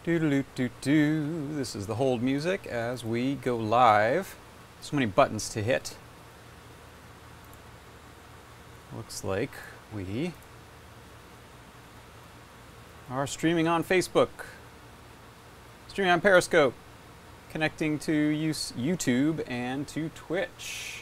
Doo-doo-doo-doo. This is the hold music as we go live. So many buttons to hit. Looks like we are streaming on Facebook, streaming on Periscope, connecting to YouTube and to Twitch.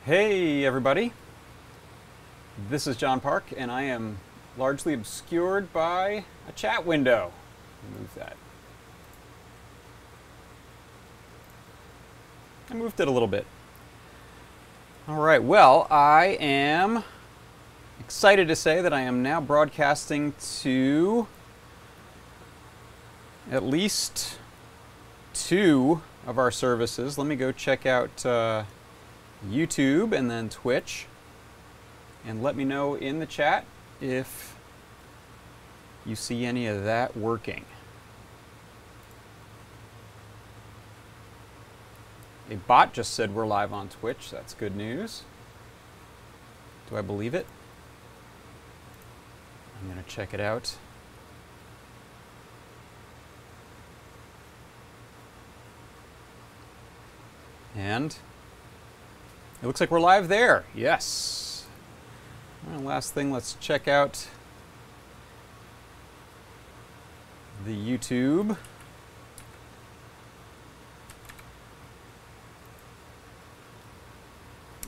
Hey everybody, this is John Park and I am largely obscured by a chat window. Move that. I moved it a little bit. Alright, well, I am excited to say that I am now broadcasting to at least 2 of our services. Let me go check out YouTube and then Twitch, and let me know in the chat if you see any of that working. A bot just said we're live on Twitch. That's good news. Do I believe it? I'm gonna check it out. And it looks like we're live there. Yes. And last thing, let's check out the YouTube.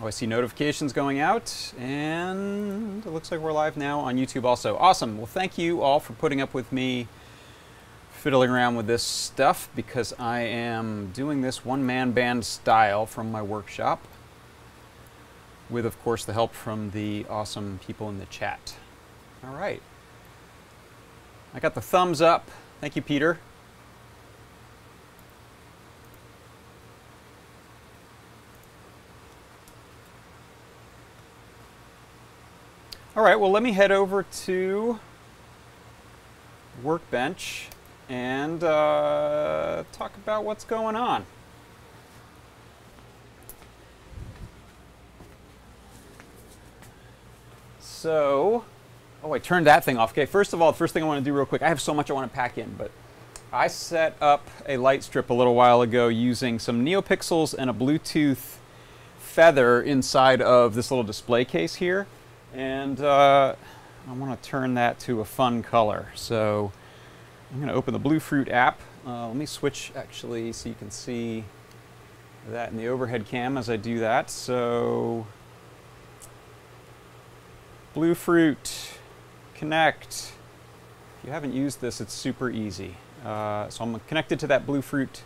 Oh, I see notifications going out, and it looks like we're live now on YouTube also. Awesome. Well, thank you all for putting up with me fiddling around with this stuff, because I am doing this one-man band style from my workshop, with, of course, the help from the awesome people in the chat. All right. I got the thumbs up. Thank you, Peter. All right, well, let me head over to Workbench and talk about what's going on. So, oh, I turned that thing off. Okay, first of all, the first thing I want to do real quick, I have so much I want to pack in, but I set up a light strip a little while ago using some NeoPixels and a Bluetooth feather inside of this little display case here. And I want to turn that to a fun color. So I'm going to open the Adafruit app. Let me switch, actually, so you can see that in the overhead cam as I do that. So Adafruit, connect. If you haven't used this, it's super easy. So I'm connected to that Adafruit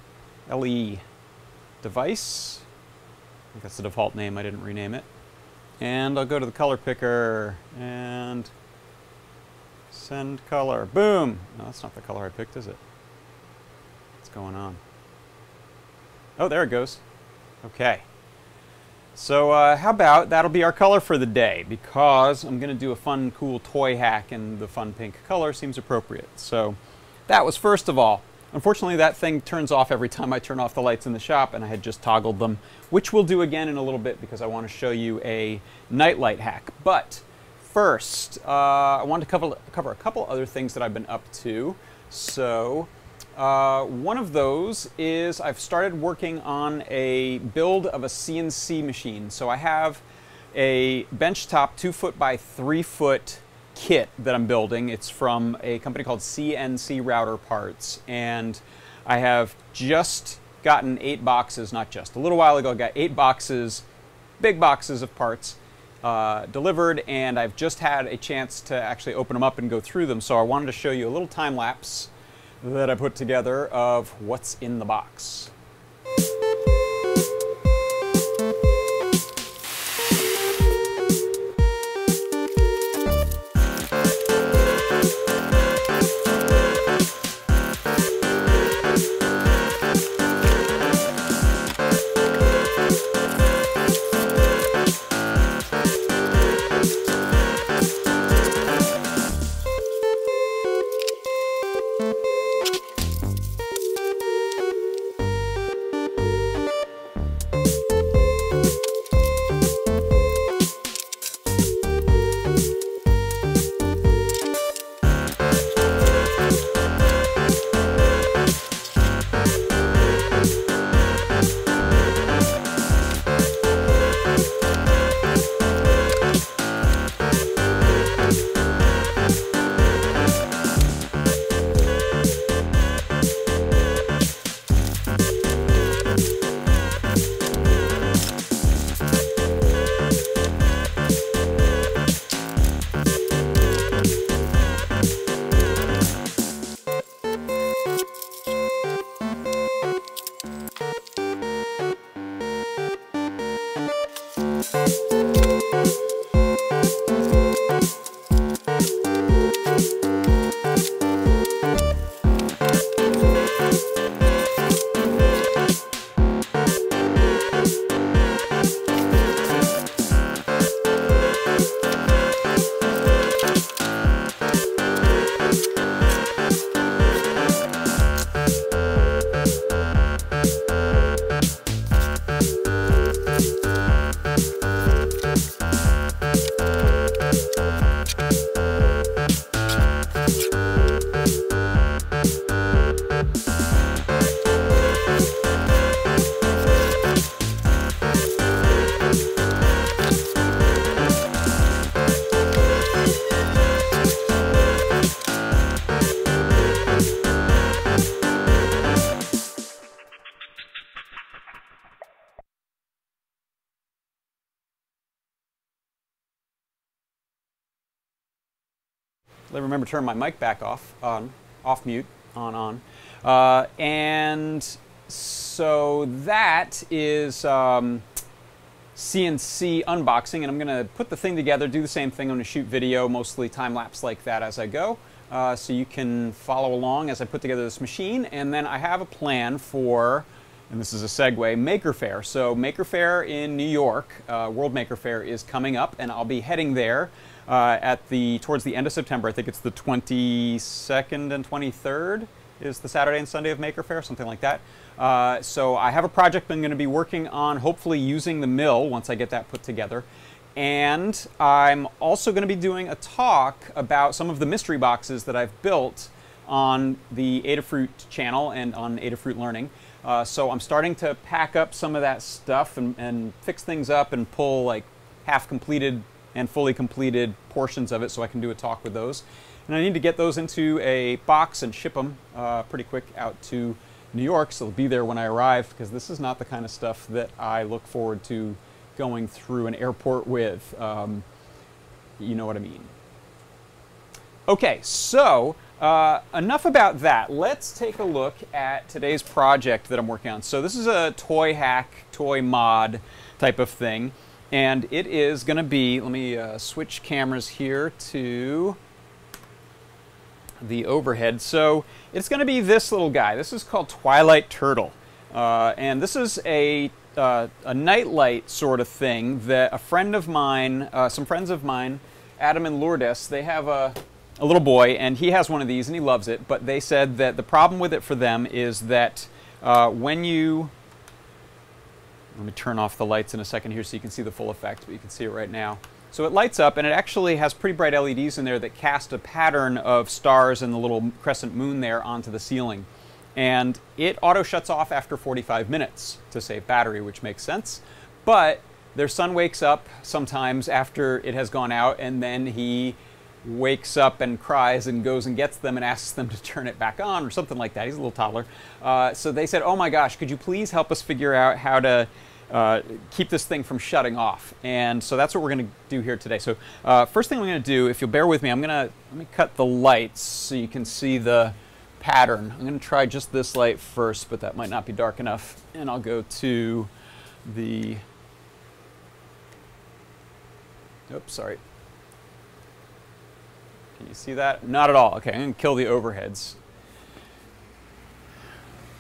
LE device. I think that's the default name, I didn't rename it. And I'll go to the color picker and send color. Boom! No, that's not the color I picked, is it? What's going on? Oh, there it goes. Okay. So how about that'll be our color for the day, because I'm going to do a fun, cool toy hack, and the fun pink color seems appropriate. So that was first of all. Unfortunately, that thing turns off every time I turn off the lights in the shop, and I had just toggled them, which we'll do again in a little bit because I want to show you a nightlight hack. But first, I want to cover a couple other things that I've been up to. So one of those is I've started working on a build of a CNC machine. So I have a benchtop 2-foot by 3-foot kit that I'm building. It's from a company called CNC Router Parts, and I have just gotten 8 boxes, not just, a little while ago I got 8 boxes, big boxes of parts delivered, and I've just had a chance to actually open them up and go through them. So I wanted to show you a little time lapse that I put together of what's in the box. remember to turn my mic back off, off mute, on. And so that is CNC unboxing, and I'm going to put the thing together, do the same thing. I'm going to shoot video, mostly time-lapse like that as I go, so you can follow along as I put together this machine. And then I have a plan for, and this is a segue, Maker Faire. So Maker Faire in New York, World Maker Faire is coming up, and I'll be heading there towards the end of September. I think it's the 22nd and 23rd is the Saturday and Sunday of Maker Faire, something like that. So I have a project I'm going to be working on, hopefully using the mill once I get that put together. And I'm also going to be doing a talk about some of the mystery boxes that I've built on the Adafruit channel and on Adafruit Learning. So I'm starting to pack up some of that stuff and fix things up and pull like half-completed and fully completed portions of it so I can do a talk with those. And I need to get those into a box and ship them pretty quick out to New York, so they'll be there when I arrive, because this is not the kind of stuff that I look forward to going through an airport with. You know what I mean. Okay, so enough about that. Let's take a look at today's project that I'm working on. So this is a toy hack, toy mod type of thing. And it is going to be, let me switch cameras here to the overhead. So it's going to be this little guy. This is called Twilight Turtle. And this is a nightlight sort of thing that a friend of mine, some friends of mine, Adam and Lourdes, they have a little boy, and he has one of these and he loves it. But they said that the problem with it for them is that when you... Let me turn off the lights in a second here so you can see the full effect, but you can see it right now. So it lights up, and it actually has pretty bright LEDs in there that cast a pattern of stars and the little crescent moon there onto the ceiling. And it auto shuts off after 45 minutes to save battery, which makes sense. But their son wakes up sometimes after it has gone out, and then he wakes up and cries and goes and gets them and asks them to turn it back on or something like that. He's a little toddler. So they said, oh my gosh, could you please help us figure out how to keep this thing from shutting off? And so that's what we're going to do here today. So first thing I'm going to do, if you'll bear with me, let me cut the lights so you can see the pattern. I'm going to try just this light first, but that might not be dark enough. And I'll go to the, oops, sorry. Can you see that? Not at all. Okay, I'm going to kill the overheads,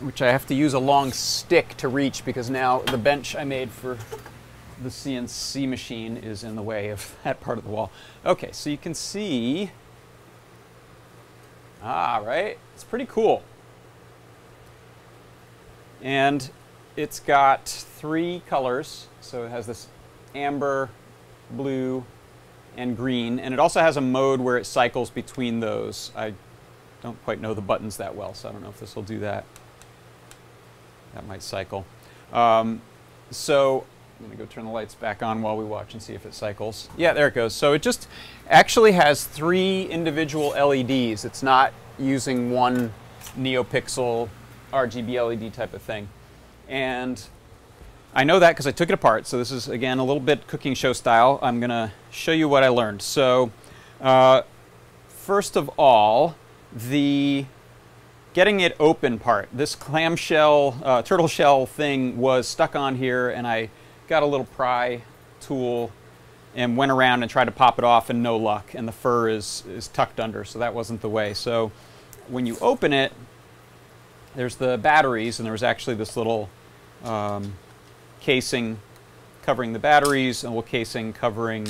which I have to use a long stick to reach because now the bench I made for the CNC machine is in the way of that part of the wall. Okay, so you can see, right? It's pretty cool. And it's got 3 colors. So it has this amber, blue, and green, and it also has a mode where it cycles between those. I don't quite know the buttons that well, so I don't know if this will do that. That might cycle. So I'm going to go turn the lights back on while we watch and see if it cycles. Yeah, there it goes. So it just actually has 3 individual LEDs. It's not using one NeoPixel RGB LED type of thing. And I know that because I took it apart. So this is, again, a little bit cooking show style. I'm going to show you what I learned. So first of all, the getting it open part. This clamshell, turtle shell thing was stuck on here, and I got a little pry tool and went around and tried to pop it off, and no luck. And the fur is tucked under, so that wasn't the way. So when you open it, there's the batteries, and there was actually this little casing covering the batteries, and a little casing covering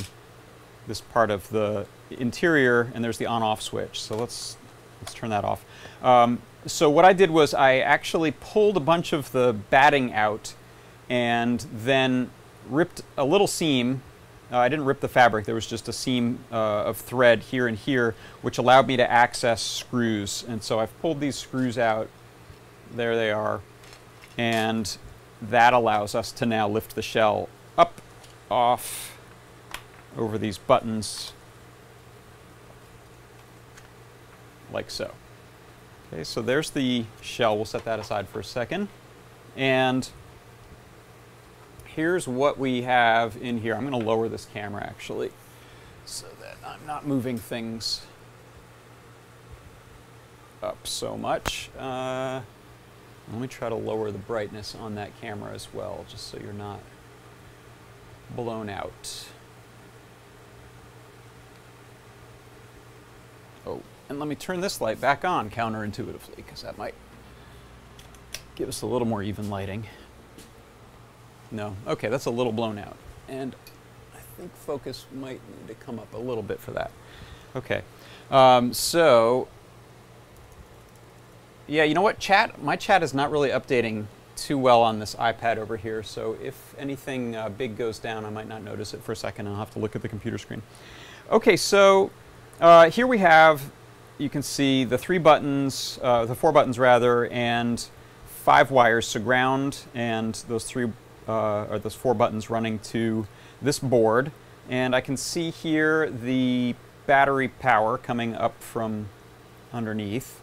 this part of the interior, and there's the on-off switch. So let's turn that off. So what I did was I actually pulled a bunch of the batting out and then ripped a little seam. I didn't rip the fabric. There was just a seam of thread here and here, which allowed me to access screws. And so I've pulled these screws out. There they are. And that allows us to now lift the shell up, off, over these buttons, like so. Okay, so there's the shell. We'll set that aside for a second. And here's what we have in here. I'm going to lower this camera, actually, so that I'm not moving things up so much. Let me try to lower the brightness on that camera as well, just so you're not blown out. Oh, and let me turn this light back on counterintuitively, because that might give us a little more even lighting. No, okay, that's a little blown out. And I think focus might need to come up a little bit for that. Okay, so, yeah, you know what, chat? My chat is not really updating too well on this iPad over here, so if anything big goes down, I might not notice it for a second, and I'll have to look at the computer screen. Okay, so here we have, you can see the 3 buttons, the 4 buttons rather, and 5 wires, so ground, and those 4 buttons running to this board. And I can see here the battery power coming up from underneath,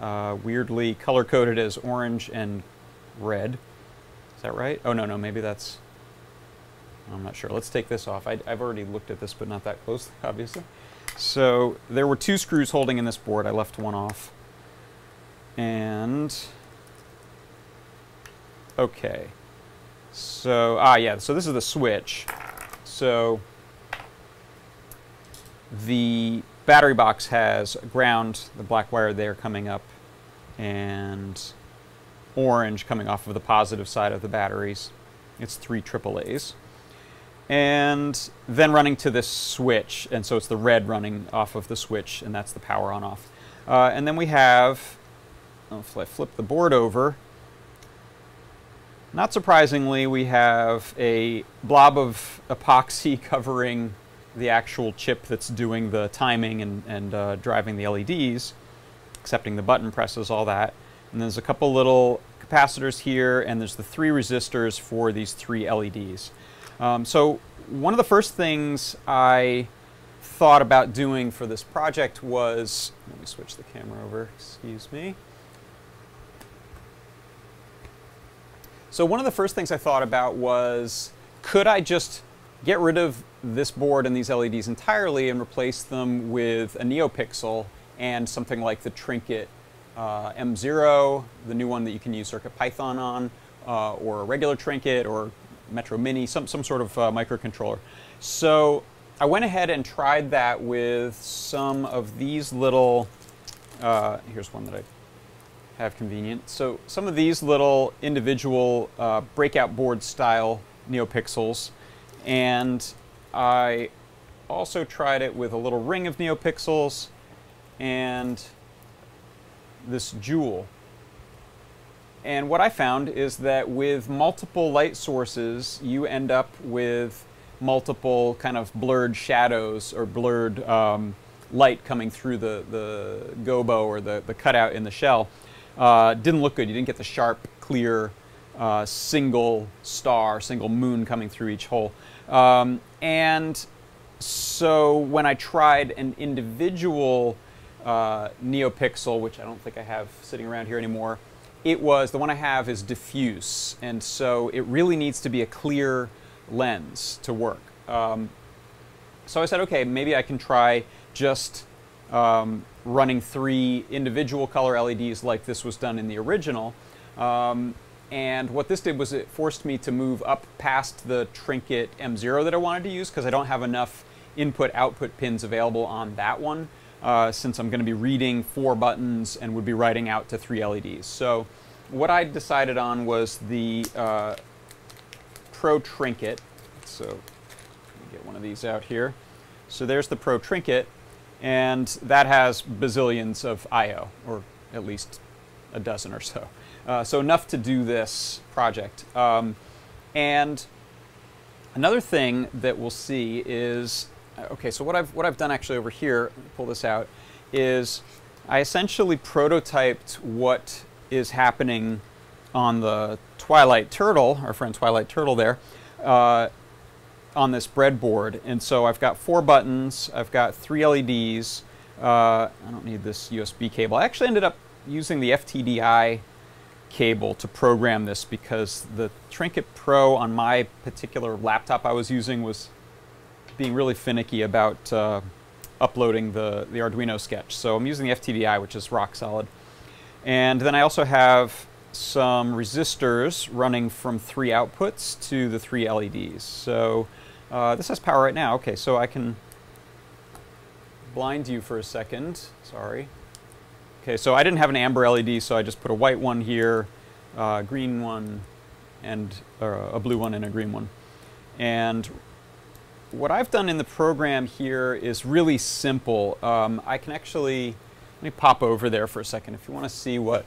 weirdly color-coded as orange and red. Is that right? Oh, no, maybe that's... I'm not sure. Let's take this off. I've already looked at this, but not that closely, obviously. So there were 2 screws holding in this board. I left one off. And... okay. So, yeah, so this is the switch. So the battery box has ground, the black wire there coming up, and orange coming off of the positive side of the batteries. It's 3 AAAs. And then running to this switch, and so it's the red running off of the switch, and that's the power on off. And then we have, if I flip the board over, not surprisingly, we have a blob of epoxy covering the actual chip that's doing the timing and driving the LEDs, accepting the button presses, all that. And there's a couple little capacitors here, and there's the 3 resistors for these 3 LEDs. So one of the first things I thought about doing for this project was, let me switch the camera over, excuse me. So one of the first things I thought about was, could I just get rid of this board and these LEDs entirely and replace them with a NeoPixel and something like the Trinket M0, the new one that you can use CircuitPython on, or a regular Trinket or Metro Mini, some sort of microcontroller. So I went ahead and tried that with some of these little, here's one that I have convenient. So some of these little individual breakout board style NeoPixels, and I also tried it with a little ring of NeoPixels and this jewel. And what I found is that with multiple light sources, you end up with multiple kind of blurred shadows or blurred light coming through the gobo or the cutout in the shell. Didn't look good. You didn't get the sharp, clear, single star, single moon coming through each hole. And so when I tried an individual NeoPixel, which I don't think I have sitting around here anymore, it was, the one I have is diffuse, and so it really needs to be a clear lens to work. So I said, okay, maybe I can try just running 3 individual color LEDs like this was done in the original. And what this did was it forced me to move up past the Trinket M0 that I wanted to use, because I don't have enough input-output pins available on that one, since I'm going to be reading 4 buttons and would be writing out to 3 LEDs. So what I decided on was the Pro Trinket. So let me get one of these out here. So there's the Pro Trinket, and that has bazillions of I/O, or at least a dozen or so. So enough to do this project. And another thing that we'll see is, okay, so what I've done actually over here, let me pull this out, is I essentially prototyped what is happening on the Twilight Turtle, our friend Twilight Turtle there, on this breadboard. And so I've got 4 buttons, I've got 3 LEDs, I don't need this USB cable. I actually ended up using the FTDI cable to program this because the Trinket Pro on my particular laptop I was using was being really finicky about uploading the Arduino sketch. So I'm using the FTDI, which is rock solid. And then I also have some resistors running from 3 outputs to the 3 LEDs. So this has power right now. Okay, so I can blind you for a second. Sorry. Okay, so I didn't have an amber LED, so I just put a white one here, green one, and a blue one and a green one. And what I've done in the program here is really simple. I can actually, let me pop over there for a second if you want to see what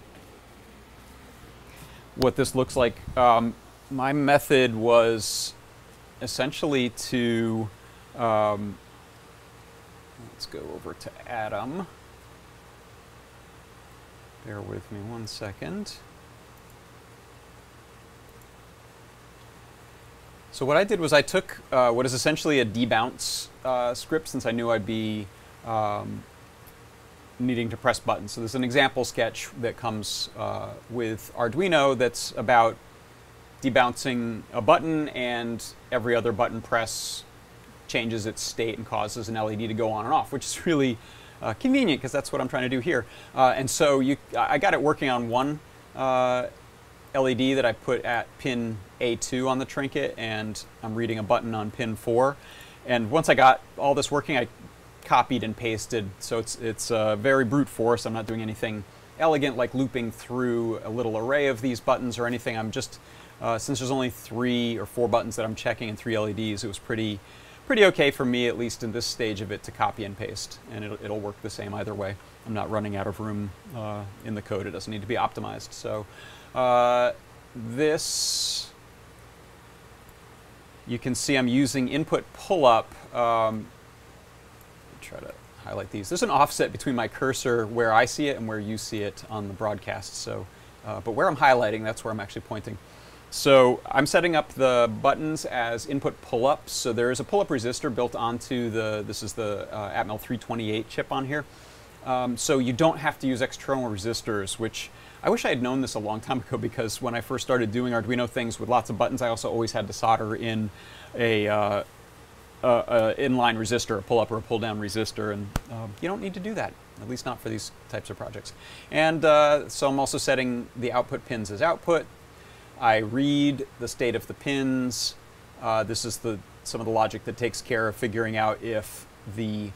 this looks like. My method was essentially to, let's go over to Atom. Bear with me one second. So what I did was I took what is essentially a debounce script, since I knew I'd be needing to press buttons. So there's an example sketch that comes with Arduino that's about debouncing a button, and every other button press changes its state and causes an LED to go on and off, which is really convenient because that's what I'm trying to do here. And so I got it working on one LED that I put at pin A2 on the trinket, and I'm reading a button on pin 4. And once I got all this working, I copied and pasted. So it's very brute force. I'm not doing anything elegant like looping through a little array of these buttons or anything. I'm just, since there's only 3 or 4 buttons that I'm checking and 3 LEDs, it was pretty okay for me, at least in this stage of it, to copy and paste. And it'll work the same either way. I'm not running out of room in the code. It doesn't need to be optimized. So this, you can see I'm using input pull-up. Try to highlight these. There's an offset between my cursor where I see it and where you see it on the broadcast. So, but where I'm highlighting, that's where I'm actually pointing. So I'm setting up the buttons as input pull-ups. So there is a pull-up resistor built onto this is the Atmel 328 chip on here. So you don't have to use external resistors, which I wish I had known this a long time ago, because when I first started doing Arduino things with lots of buttons, I also always had to solder in a inline resistor, a pull-up or a pull-down resistor, and you don't need to do that, at least not for these types of projects. And so I'm also setting the output pins as output. I read the state of the pins. This is some of the logic that takes care of figuring out if the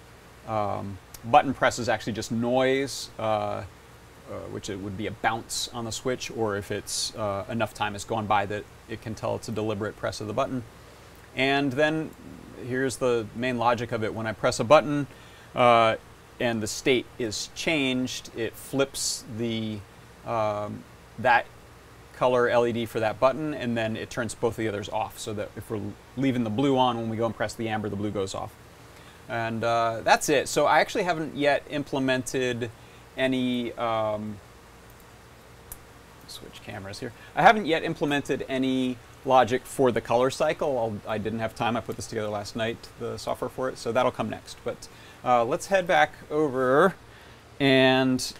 button press is actually just noise, which it would be a bounce on the switch, or if it's enough time has gone by that it can tell it's a deliberate press of the button. And then here's the main logic of it. When I press a button and the state is changed, it flips the that color LED for that button, and then it turns both of the others off, so that if we're leaving the blue on, when we go and press the amber, the blue goes off. And that's it. So I actually haven't yet implemented any switch cameras here. I haven't yet implemented any logic for the color cycle. I didn't have time. I put this together last night, the software for it, so that'll come next. But let's head back over, and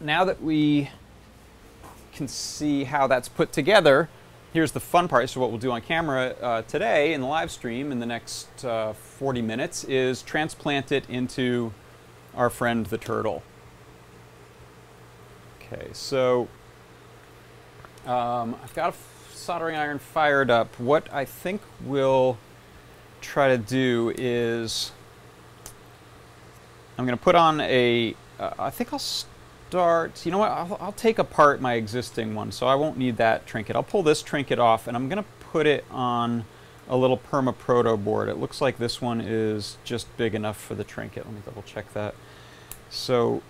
now that we can see how that's put together, here's the fun part. So what we'll do on camera today in the live stream in the next 40 minutes is transplant it into our friend the turtle. Okay, so I've got a soldering iron fired up. What I think we'll try to do is I'm going to put on a, I think I'll start, you know what, I'll take apart my existing one, so I won't need that trinket. I'll pull this trinket off, and I'm going to put it on a little Perma Proto board. It looks like this one is just big enough for the trinket. Let me double check that. So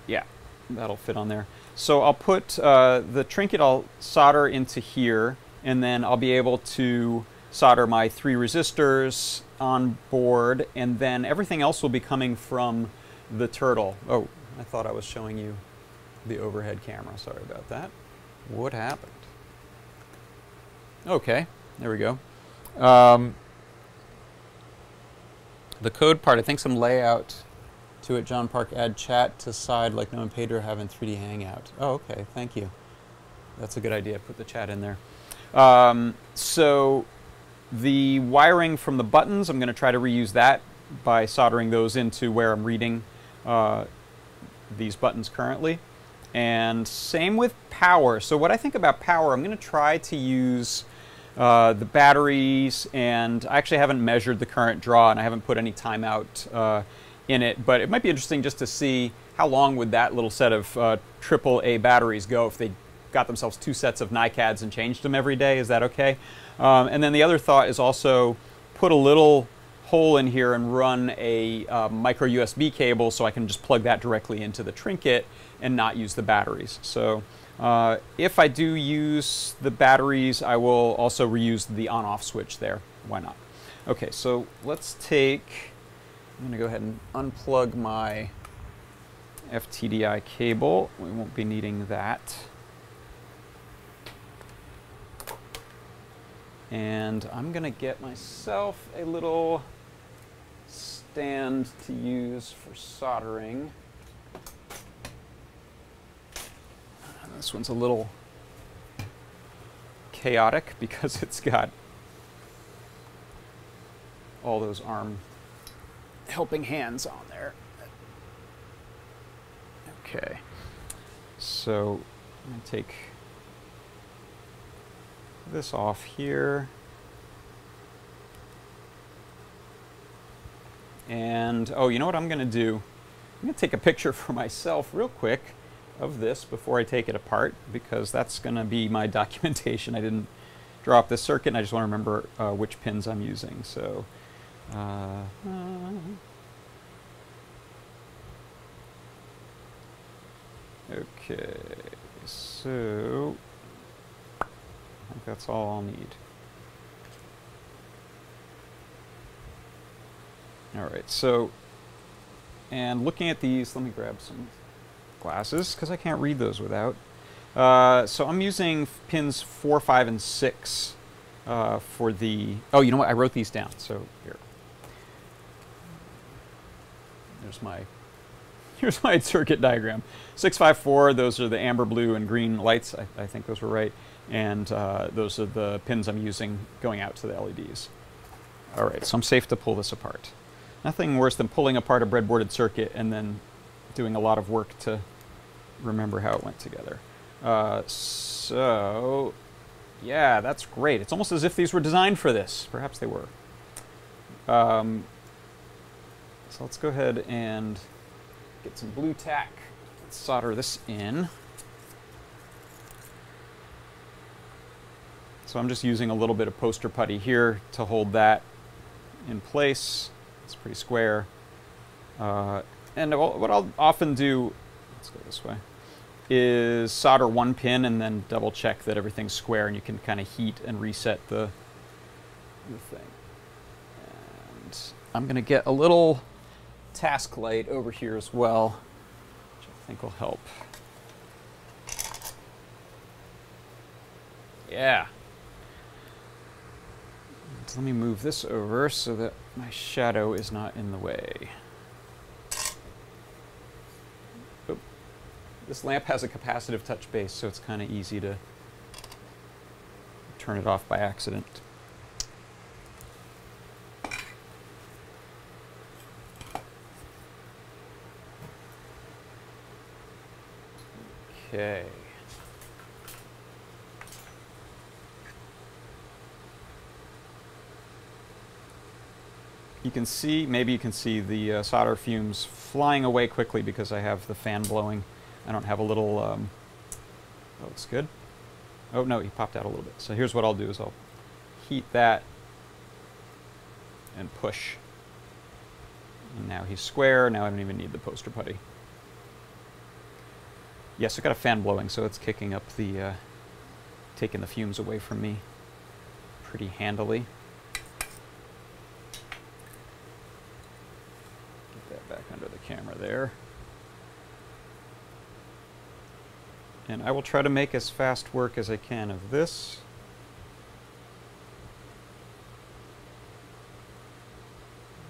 yeah, that'll fit on there. So I'll put the trinket, I'll solder into here, and then I'll be able to solder my 3 resistors on board, and then everything else will be coming from the turtle. Oh, I thought I was showing you the overhead camera. Sorry about that. What happened? Okay, there we go. The code part, I think some layout to it. John Park, add chat to side like Noah and Pedro have in 3D Hangout. Oh, okay, thank you. That's a good idea. Put the chat in there. So the wiring from the buttons, I'm going to try to reuse that by soldering those into where I'm reading these buttons currently. And same with power. So what I think about power, I'm going to try to use the batteries, and I actually haven't measured the current draw, and I haven't put any timeout in it, but it might be interesting just to see how long would that little set of AAA batteries go if they got themselves 2 sets of NiCads and changed them every day. Is that okay? And then the other thought is also put a little hole in here and run a micro USB cable so I can just plug that directly into the trinket and not use the batteries. So if I do use the batteries, I will also reuse the on-off switch there. Why not? Okay, so let's take, I'm going to go ahead and unplug my FTDI cable. We won't be needing that. And I'm going to get myself a little stand to use for soldering. This one's a little chaotic because it's got all those arm helping hands on there. Okay, so I'm going to take this off here. And, oh, you know what I'm going to do? I'm going to take a picture for myself real quick of this before I take it apart, because that's going to be my documentation. I didn't draw up this circuit, and I just want to remember which pins I'm using. So, okay, so I think that's all I'll need. All right, so, and looking at these, let me grab some glasses because I can't read those without. So I'm using pins 4, 5, and 6 for the, oh, you know what, I wrote these down, so here. Here's my circuit diagram. 6, 5, 4, those are the amber, blue, and green lights. I think those were right. And those are the pins I'm using going out to the LEDs. All right, so I'm safe to pull this apart. Nothing worse than pulling apart a breadboarded circuit and then doing a lot of work to remember how it went together. So, yeah, that's great. It's almost as if these were designed for this. Perhaps they were. So let's go ahead and get some blue tack. Let's solder this in. So I'm just using a little bit of poster putty here to hold that in place. It's pretty square. And what I'll often do, let's go this way, is solder one pin and then double check that everything's square, and you can kind of heat and reset the thing. And I'm going to get a little task light over here as well, which I think will help. Yeah. So let me move this over so that my shadow is not in the way. Oop. This lamp has a capacitive touch base, so it's kind of easy to turn it off by accident. Okay. You can see, maybe you can see the solder fumes flying away quickly because I have the fan blowing. I don't have a little, oh, it's good. Oh no, he popped out a little bit. So here's what I'll do is I'll heat that and push. And now he's square, now I don't even need the poster putty. Yes, I've got a fan blowing, so it's kicking up the, taking the fumes away from me pretty handily. Back under the camera there. And I will try to make as fast work as I can of this.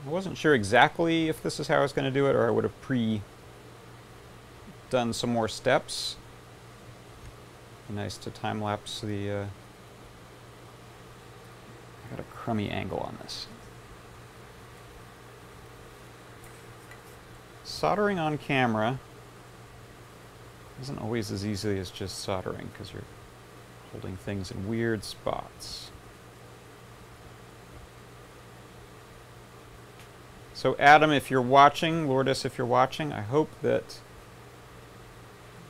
I wasn't sure exactly if this is how I was going to do it, or I would have done some more steps. Nice to time lapse the I got a crummy angle on this. soldering on camera isn't always as easy as just soldering, because you're holding things in weird spots. So Adam, if you're watching, Lourdes, if you're watching, I hope that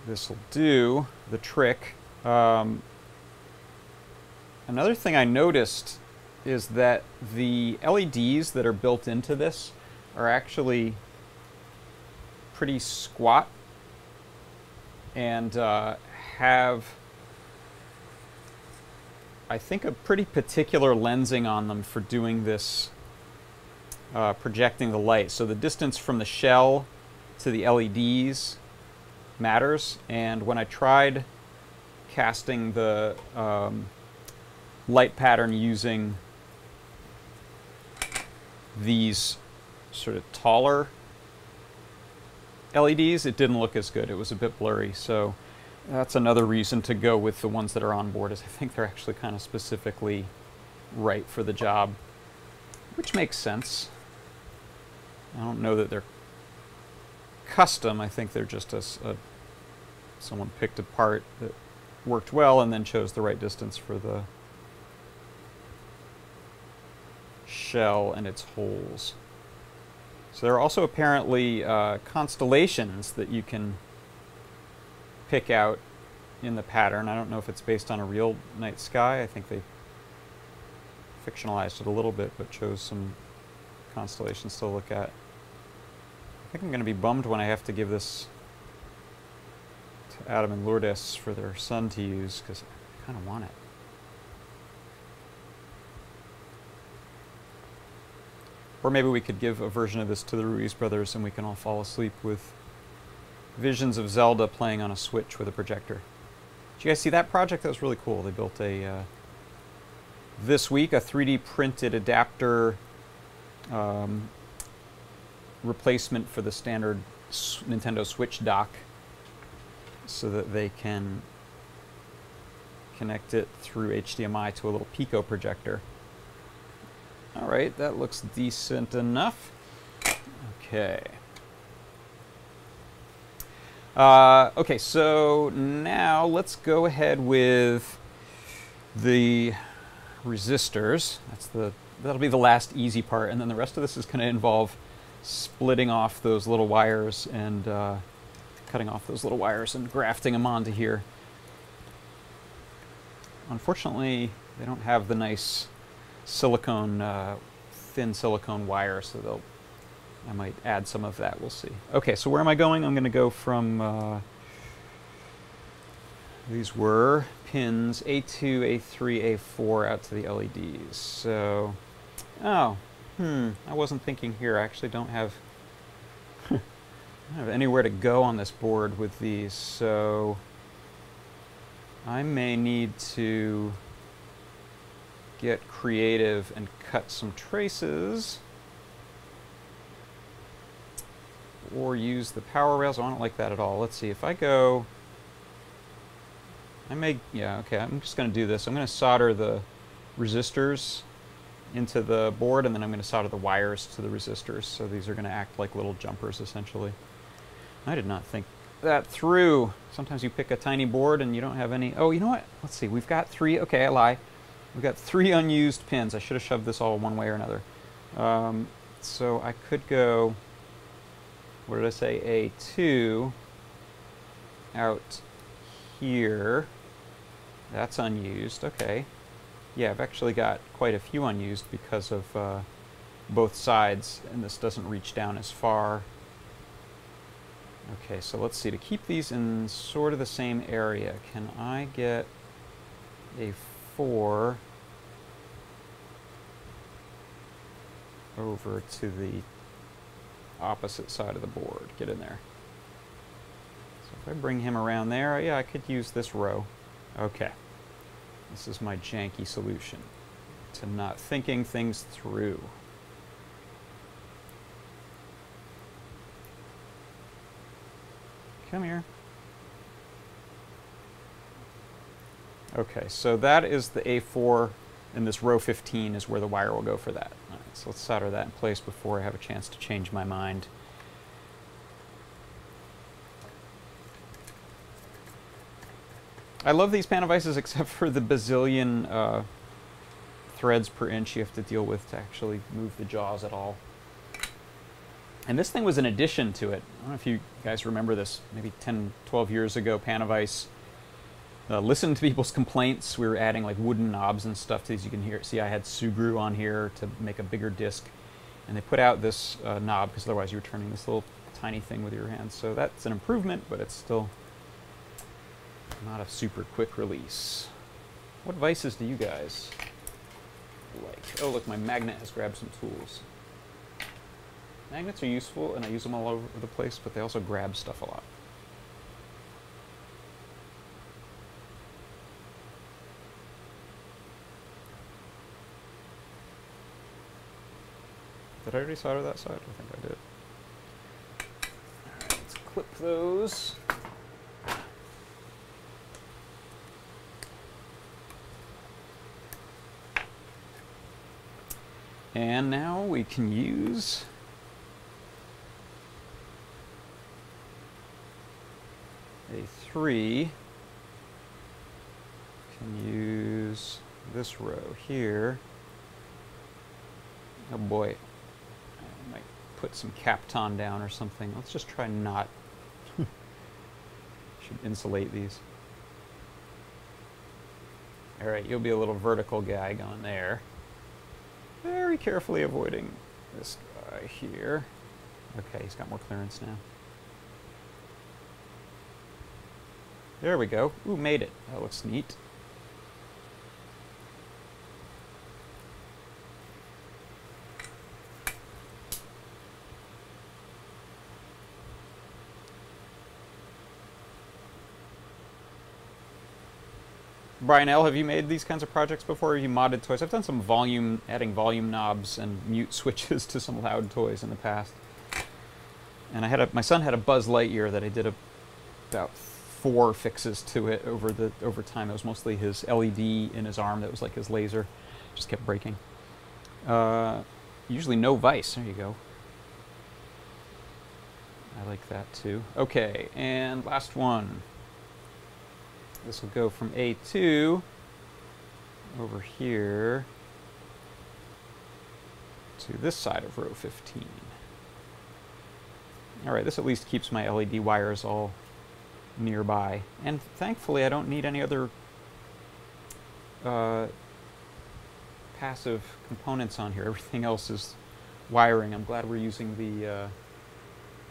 this will do the trick. Another thing I noticed is that the LEDs that are built into this are actually pretty squat and have, I think, a pretty particular lensing on them for doing this, projecting the light. So the distance from the shell to the LEDs matters, and when I tried casting the light pattern using these sort of taller LEDs, it didn't look as good. It was a bit blurry, so that's another reason to go with the ones that are on board, is I think they're actually kind of specifically right for the job, which makes sense. I don't know that they're custom. I think they're just someone picked a part that worked well and then chose the right distance for the shell and its holes. So there are also apparently constellations that you can pick out in the pattern. I don't know if it's based on a real night sky. I think they fictionalized it a little bit, but chose some constellations to look at. I think I'm going to be bummed when I have to give this to Adam and Lourdes for their son to use, because I kind of want it. Or maybe we could give a version of this to the Ruiz brothers and we can all fall asleep with visions of Zelda playing on a Switch with a projector. Did you guys see that project? That was really cool. They built this week, a 3D printed adapter replacement for the standard Nintendo Switch dock, so that they can connect it through HDMI to a little Pico projector. All right, that looks decent enough. Okay. Okay, so now let's go ahead with the resistors. That'll be the last easy part, and then the rest of this is going to involve splitting off those little wires and cutting off those little wires and grafting them onto here. Unfortunately, they don't have the nice silicone, thin silicone wire, so I might add some of that. We'll see. Okay, so where am I going? I'm going to go from, these were pins A2, A3, A4 out to the LEDs. So, I wasn't thinking here. I actually don't have, I don't have anywhere to go on this board with these, so I may need to get creative and cut some traces, or use the power rails. I don't like that at all. Let's see, if I go, yeah, okay, I'm just going to do this. I'm going to solder the resistors into the board, and then I'm going to solder the wires to the resistors. So these are going to act like little jumpers, essentially. I did not think that through. Sometimes you pick a tiny board and you don't have any. Oh, you know what? Let's see. We've got 3. Okay, I lie. We've got 3 unused pins. I should have shoved this all one way or another. So I could go, what did I say, A2 out here. That's unused. Okay. Yeah, I've actually got quite a few unused because of both sides, and this doesn't reach down as far. Okay, so let's see. To keep these in sort of the same area, can I get a 4 over to the opposite side of the board? Get in there. So if I bring him around there, yeah, I could use this row. Okay. This is my janky solution to not thinking things through. Come here. Okay, so that is the A4, and this row 15 is where the wire will go for that. All right, so let's solder that in place before I have a chance to change my mind. I love these pan devices except for the bazillion threads per inch you have to deal with to actually move the jaws at all. And this thing was an addition to it. I don't know if you guys remember this, maybe 10, 12 years ago, Panavice listened to people's complaints. We were adding like wooden knobs and stuff to these. You can see I had Sugru on here to make a bigger disc. And they put out this knob, because otherwise you were turning this little tiny thing with your hands. So that's an improvement, but it's still not a super quick release. What vices do you guys like? Oh, look, my magnet has grabbed some tools. Magnets are useful, and I use them all over the place, but they also grab stuff a lot. Did I already solder that side? I think I did. Alright, let's clip those. And now we can use A3. Can use this row here. Oh boy. I might put some Kapton down or something. Let's just try not. Should insulate these. Alright, you'll be a little vertical guy going there. Very carefully avoiding this guy here. Okay, he's got more clearance now. There we go. Ooh, made it. That looks neat. Brian L., have you made these kinds of projects before? Or have you modded toys? I've done some volume, adding volume knobs and mute switches to some loud toys in the past. And I had my son had a Buzz Lightyear that I did about 4 fixes to it over time. It was mostly his LED in his arm that was like his laser. Just kept breaking. Usually no vice. There you go. I like that too. Okay, and last one. This will go from A2 over here to this side of row 15. All right, this at least keeps my LED wires all nearby. And thankfully, I don't need any other passive components on here. Everything else is wiring. I'm glad we're using the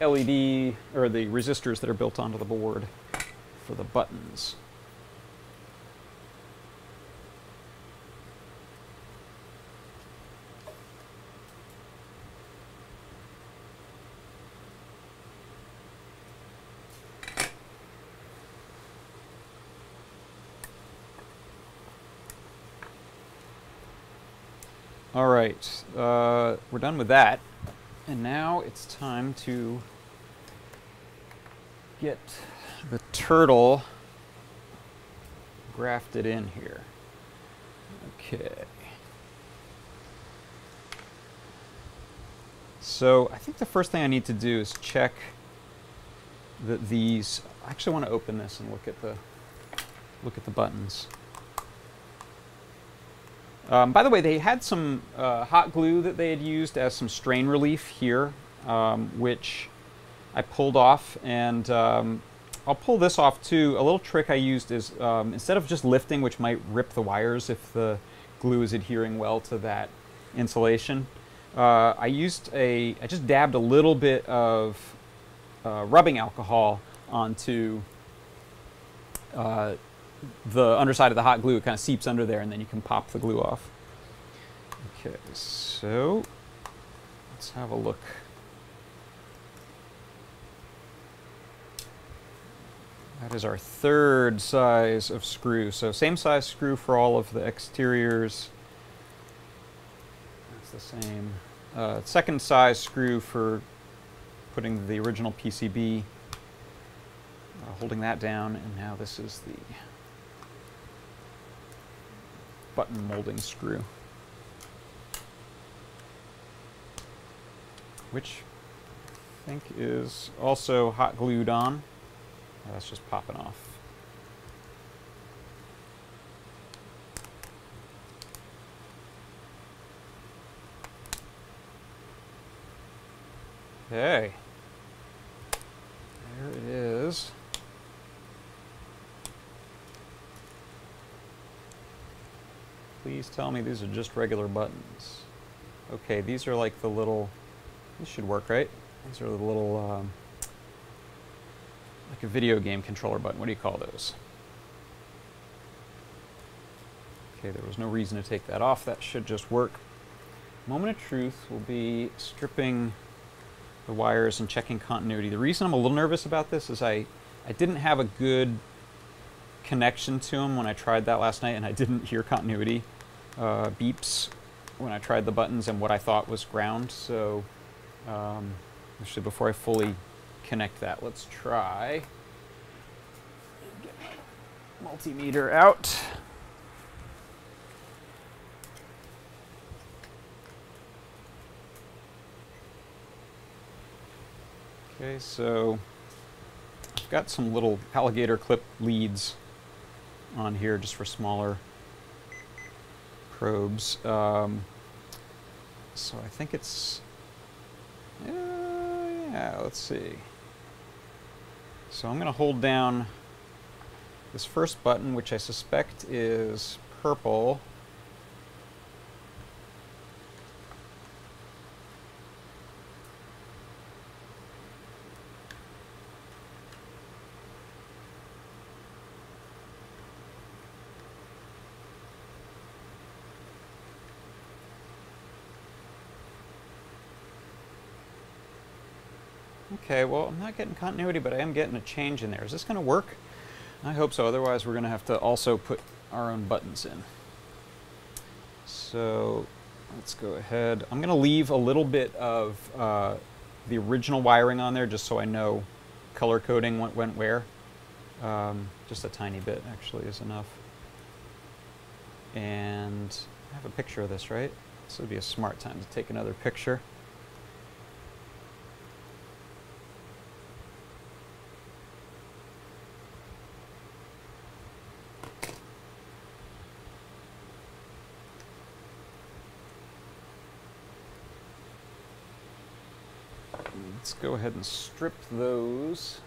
LED, or the resistors that are built onto the board for the buttons. All right, we're done with that. And now it's time to get the turtle grafted in here. Okay. So I think the first thing I need to do is check that these, I actually want to open this and look at the buttons. By the way, they had some hot glue that they had used as some strain relief here, which I pulled off, and I'll pull this off too. A little trick I used is instead of just lifting, which might rip the wires if the glue is adhering well to that insulation, I just dabbed a little bit of rubbing alcohol onto the underside of the hot glue. It kind of seeps under there, and then you can pop the glue off. Okay, so let's have a look. That is our third size of screw. So same size screw for all of the exteriors. That's the same. Second size screw for putting the original PCB, holding that down, and now this is the button molding screw, which I think is also hot glued on. That's just popping off. Okay. There it is. Please tell me these are just regular buttons. Okay, these are like the little... This should work, right? These are the little... like a video game controller button. What do you call those? Okay, there was no reason to take that off. That should just work. Moment of truth will be stripping the wires and checking continuity. The reason I'm a little nervous about this is I didn't have a good connection to them when I tried that last night, and I didn't hear continuity beeps when I tried the buttons and what I thought was ground. So actually, before I fully connect that, let's try get my multimeter out. Okay, so I've got some little alligator clip leads on here just for smaller probes. So I think it's, yeah, let's see. So I'm going to hold down this first button, which I suspect is purple. Okay, well, I'm not getting continuity, but I am getting a change in there. Is this going to work? I hope so. Otherwise, we're going to have to also put our own buttons in. So let's go ahead. I'm going to leave a little bit of the original wiring on there just so I know color coding went where. Just a tiny bit, actually, is enough. And I have a picture of this, right? This would be a smart time to take another picture. Let's go ahead and strip those.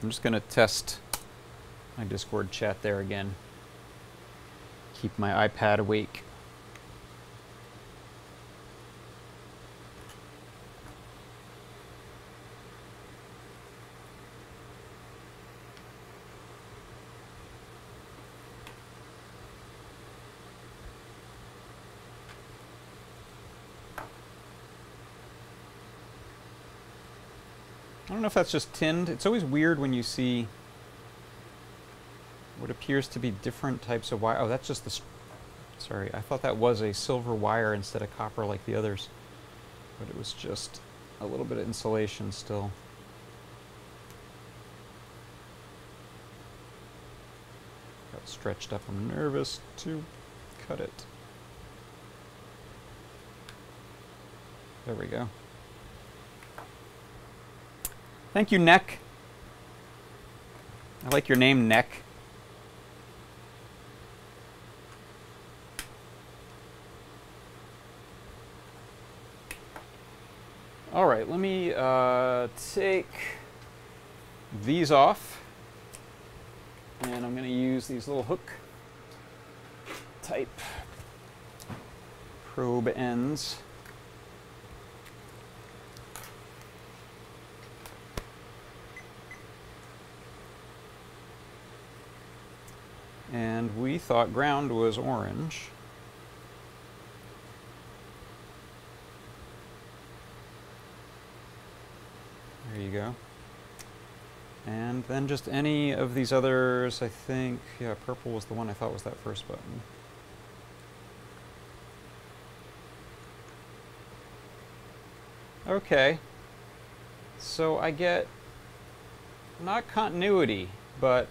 I'm just going to test my Discord chat there again. Keep my iPad awake. I don't know if that's just tinned. It's always weird when you see what appears to be different types of wire. Oh, that's just the... Sorry, I thought that was a silver wire instead of copper like the others. But it was just a little bit of insulation still. Got stretched up. I'm nervous to cut it. There we go. Thank you, Neck. I like your name, Neck. All right, let me take these off. And I'm going to use these little hook type probe ends. And we thought ground was orange. There you go. And then just any of these others, I think, yeah, purple was the one I thought was that first button. Okay. So I get not continuity, but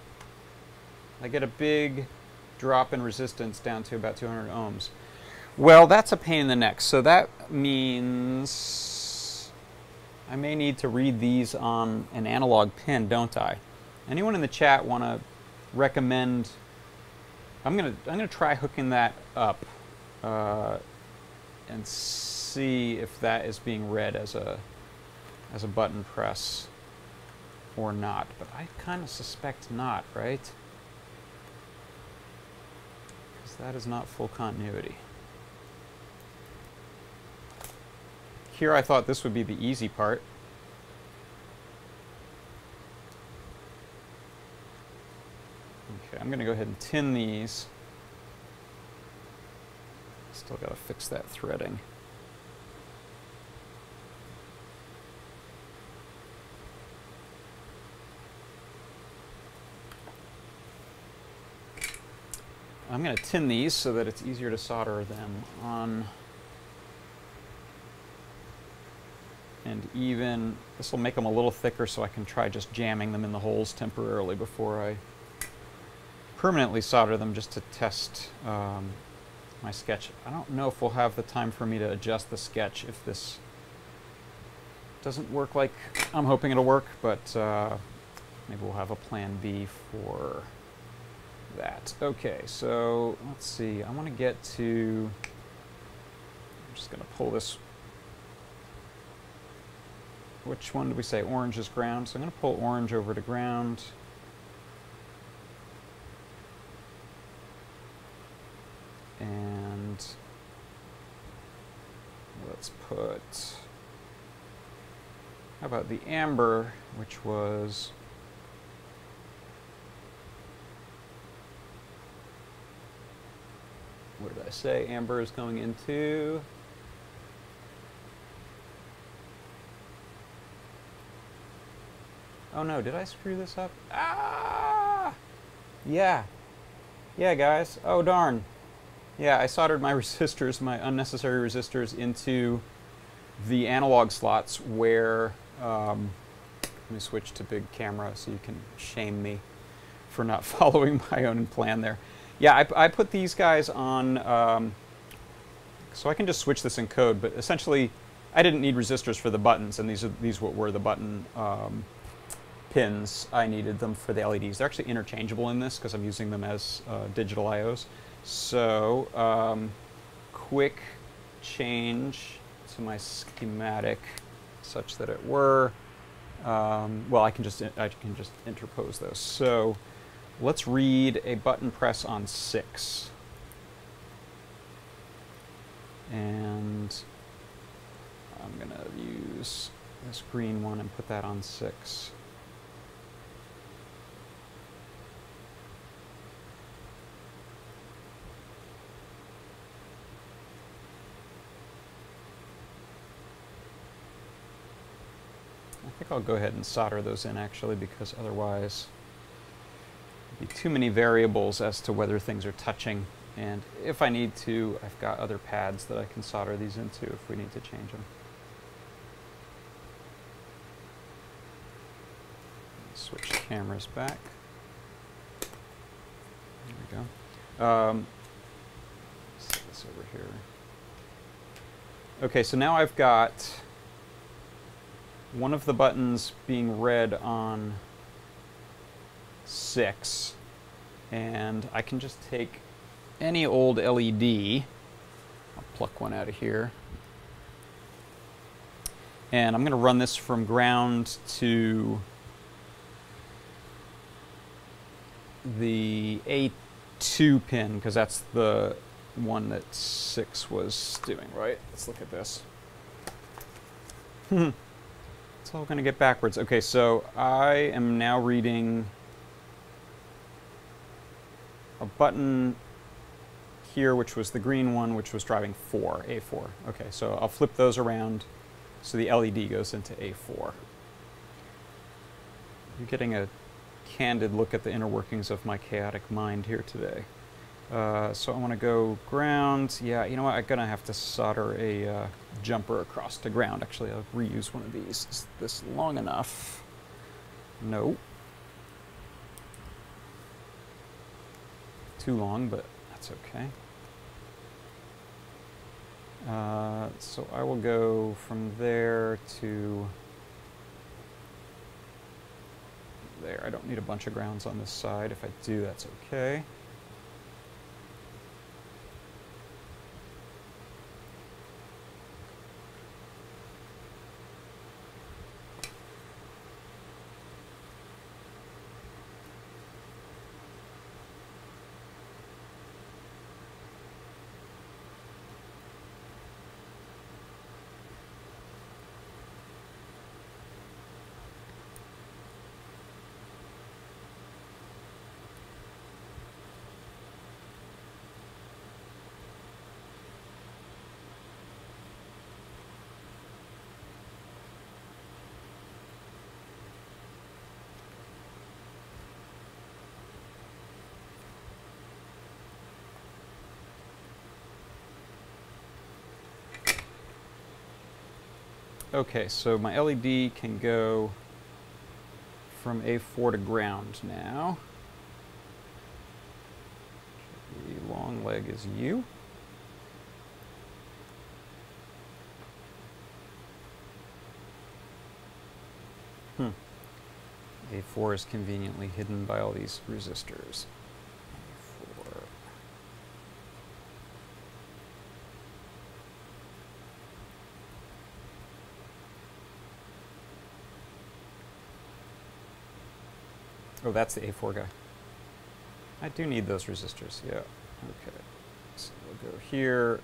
I get a big drop in resistance down to about 200 ohms. Well, that's a pain in the neck. So that means I may need to read these on an analog pin, don't I? Anyone in the chat want to recommend? I'm gonna try hooking that up and see if that is being read as a button press or not. But I kind of suspect not, right? Because that is not full continuity. Here I thought this would be the easy part. Okay, I'm going to go ahead and tin these. Still got to fix that threading. I'm going to tin these so that it's easier to solder them on. And even, this will make them a little thicker so I can try just jamming them in the holes temporarily before I permanently solder them, just to test my sketch. I don't know if we'll have the time for me to adjust the sketch if this doesn't work like I'm hoping it'll work, but maybe we'll have a plan B for that. Okay, so let's see. I want to get to, I'm just going to pull this. Which one did we say? Orange is ground. So I'm going to pull orange over to ground. And let's put, how about the amber, which was, what did I say? Amber is going into, oh no, did I screw this up? Ah! Yeah. Yeah, guys. Oh, darn. Yeah, I soldered my resistors, my unnecessary resistors, into the analog slots where, let me switch to big camera so you can shame me for not following my own plan there. Yeah, I put these guys on, so I can just switch this in code, but essentially I didn't need resistors for the buttons, and these were the button pins. I needed them for the LEDs. They're actually interchangeable in this because I'm using them as digital IOs. So, quick change to my schematic such that it were, well, I can just interpose those. So, let's read a button press on 6. And I'm going to use this green one and put that on 6. I think I'll go ahead and solder those in actually, because otherwise there'd be too many variables as to whether things are touching. And if I need to, I've got other pads that I can solder these into if we need to change them. Switch cameras back. There we go. Set this over here. Okay, so now I've got one of the buttons being read on 6, and I can just take any old LED, I'll pluck one out of here, and I'm going to run this from ground to the A2 pin, because that's the one that 6 was doing, right? Let's look at this. It's all going to get backwards. Okay, so I am now reading a button here, which was the green one, which was driving 4, A4. Okay, so I'll flip those around so the LED goes into A4. You're getting a candid look at the inner workings of my chaotic mind here today. So I want to go ground. Yeah, you know what? I'm going to have to solder a jumper across to ground. Actually, I'll reuse one of these. Is this long enough? No. Too long, but that's okay. So I will go from there to there. I don't need a bunch of grounds on this side. If I do, that's okay. Okay, so my LED can go from A4 to ground now. The long leg is U. A4 is conveniently hidden by all these resistors. A4. Oh, that's the A4 guy. I do need those resistors, yeah. Okay, so we'll go here.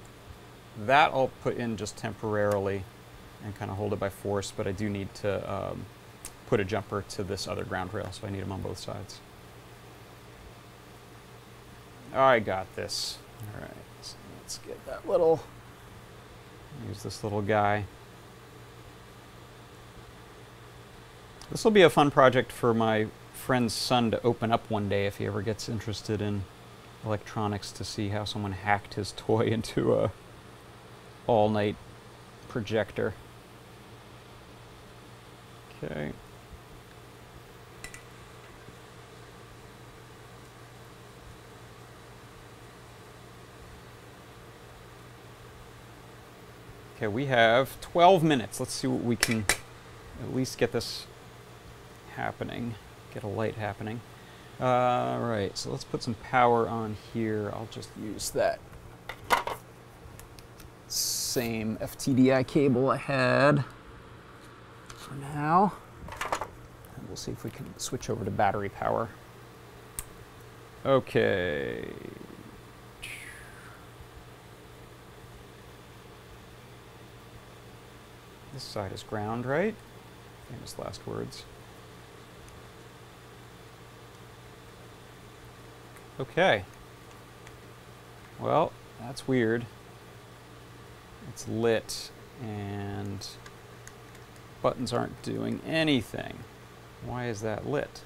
That I'll put in just temporarily and kind of hold it by force, but I do need to put a jumper to this other ground rail, so I need them on both sides. I got this. All right, so let's get that little, use this little guy. This will be a fun project for my friend's son to open up one day if he ever gets interested in electronics, to see how someone hacked his toy into a all-night projector. Okay. Okay, we have 12 minutes. Let's see what we can at least get this happening. Get a light happening. Right, so let's put some power on here. I'll just use that same FTDI cable I had for now. And we'll see if we can switch over to battery power. Okay. This side is ground, right? Famous last words. Okay. Well, that's weird. It's lit and buttons aren't doing anything. Why is that lit?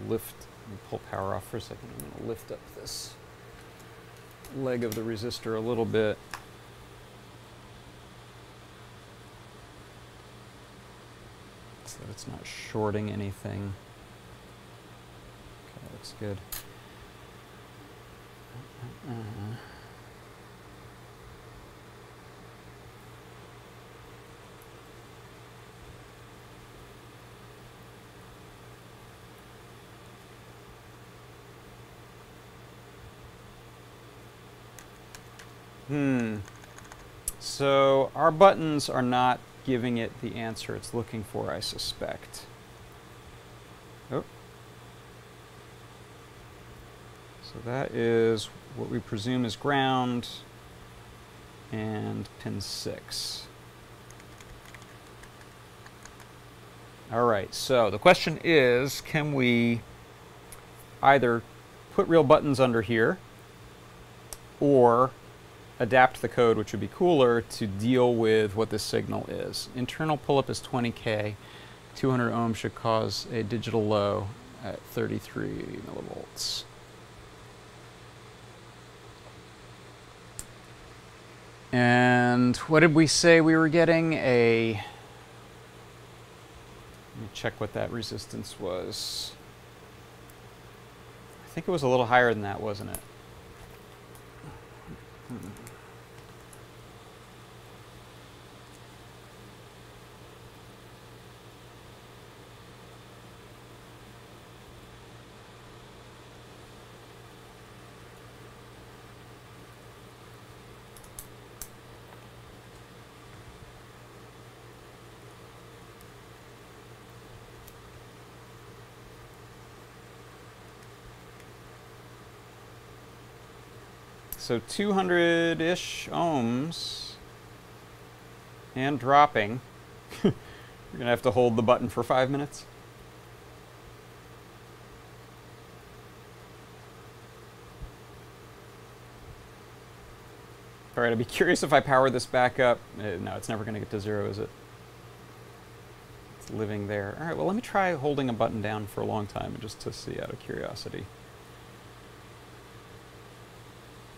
Let me pull power off for a second. I'm going to lift up this leg of the resistor a little bit. So that it's not shorting anything. Okay, that looks good. So our buttons are not giving it the answer it's looking for, I suspect. Oh. So that is what we presume is ground and pin 6. All right, so the question is, can we either put real buttons under here or adapt the code, which would be cooler, to deal with what this signal is. Internal pull-up is 20K. 200 ohms should cause a digital low at 33 millivolts. And what did we say we were getting? A check what that resistance was. I think it was a little higher than that, wasn't it? So 200-ish ohms and dropping. You're gonna have to hold the button for 5 minutes. All right, I'd be curious if I power this back up. No, it's never gonna get to 0, is it? It's living there. All right, well, let me try holding a button down for a long time just to see out of curiosity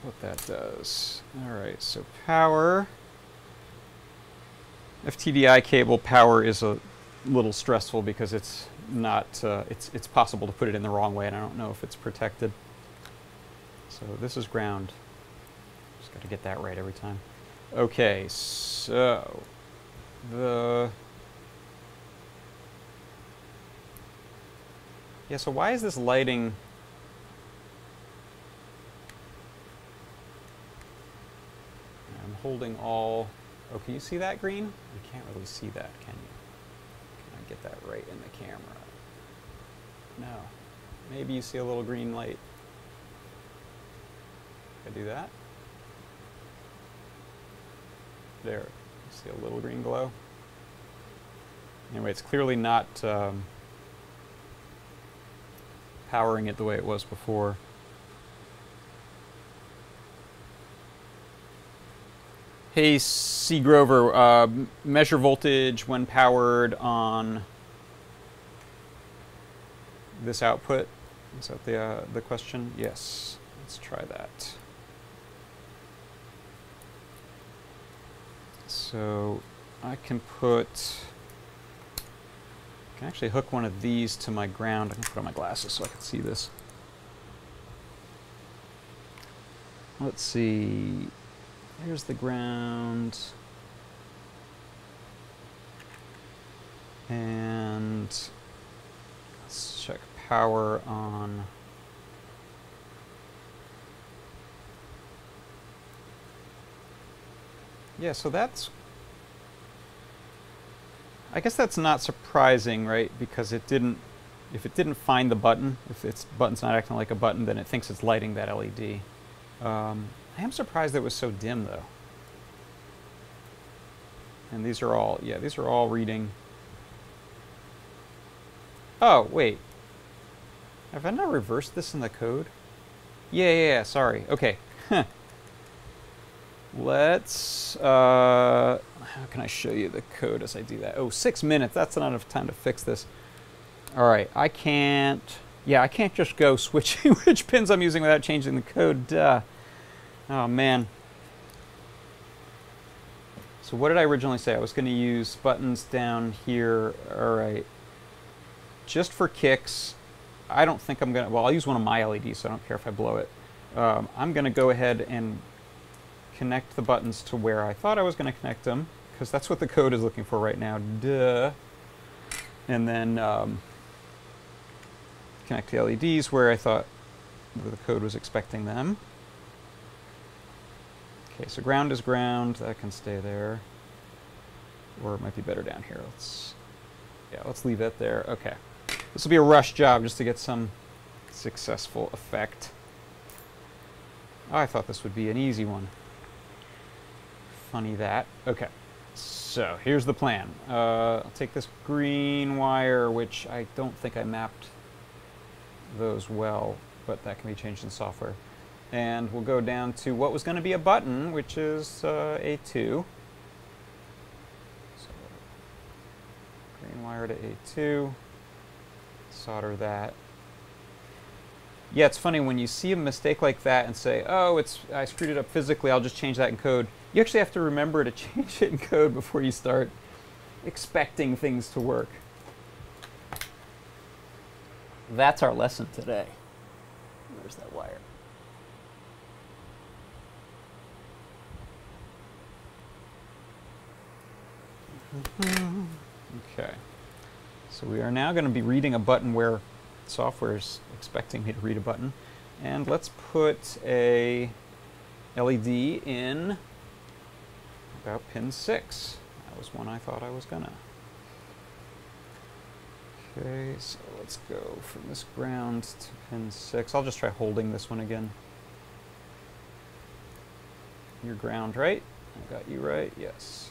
what that does. All right, so power. FTDI cable power is a little stressful because it's not, it's possible to put it in the wrong way, and I don't know if it's protected. So this is ground. Just got to get that right every time. Okay, so yeah, so why is this lighting? Holding all. Oh, can you see that green? You can't really see that, can you? Can I get that right in the camera? No. Maybe you see a little green light. Can I do that? There. You see a little green glow? Anyway, it's clearly not powering it the way it was before. Hey, C. Grover, measure voltage when powered on this output. Is that the question? Yes. Let's try that. So I can actually hook one of these to my ground. I can put on my glasses so I can see this. Let's see. Here's the ground. And let's check power on. Yeah, so that's, I guess that's not surprising, right? Because it didn't, if it didn't find the button, if its button's not acting like a button, then it thinks it's lighting that LED. I am surprised that it was so dim, though. And these are all, yeah, these are all reading. Oh, wait. Have I not reversed this in the code? Yeah, sorry. Okay. Let's, how can I show you the code as I do that? Oh, 6 minutes. That's not enough time to fix this. All right, I can't just go switching which pins I'm using without changing the code. Duh. Oh, man. So what did I originally say? I was going to use buttons down here. All right. Just for kicks, I don't think I'm going to... Well, I'll use one of my LEDs, so I don't care if I blow it. I'm going to go ahead and connect the buttons to where I thought I was going to connect them, because that's what the code is looking for right now. Duh. And then connect the LEDs where I thought the code was expecting them. Okay, so ground is ground. That can stay there. Or it might be better down here. Let's leave it there. Okay. This will be a rush job just to get some successful effect. Oh, I thought this would be an easy one. Funny that. Okay. So, here's the plan. I'll take this green wire, which I don't think I mapped those well, but that can be changed in software. And we'll go down to what was going to be a button, which is A2. So, green wire to A2. Solder that. Yeah, it's funny when you see a mistake like that and say, oh, I screwed it up physically, I'll just change that in code. You actually have to remember to change it in code before you start expecting things to work. That's our lesson today. Where's that wire? Okay. So we are now going to be reading a button where software is expecting me to read a button. And let's put a LED in about pin 6. That was one I thought I was gonna. Okay, so let's go from this ground to pin 6. I'll just try holding this one again. Your ground, right? I got you right, yes.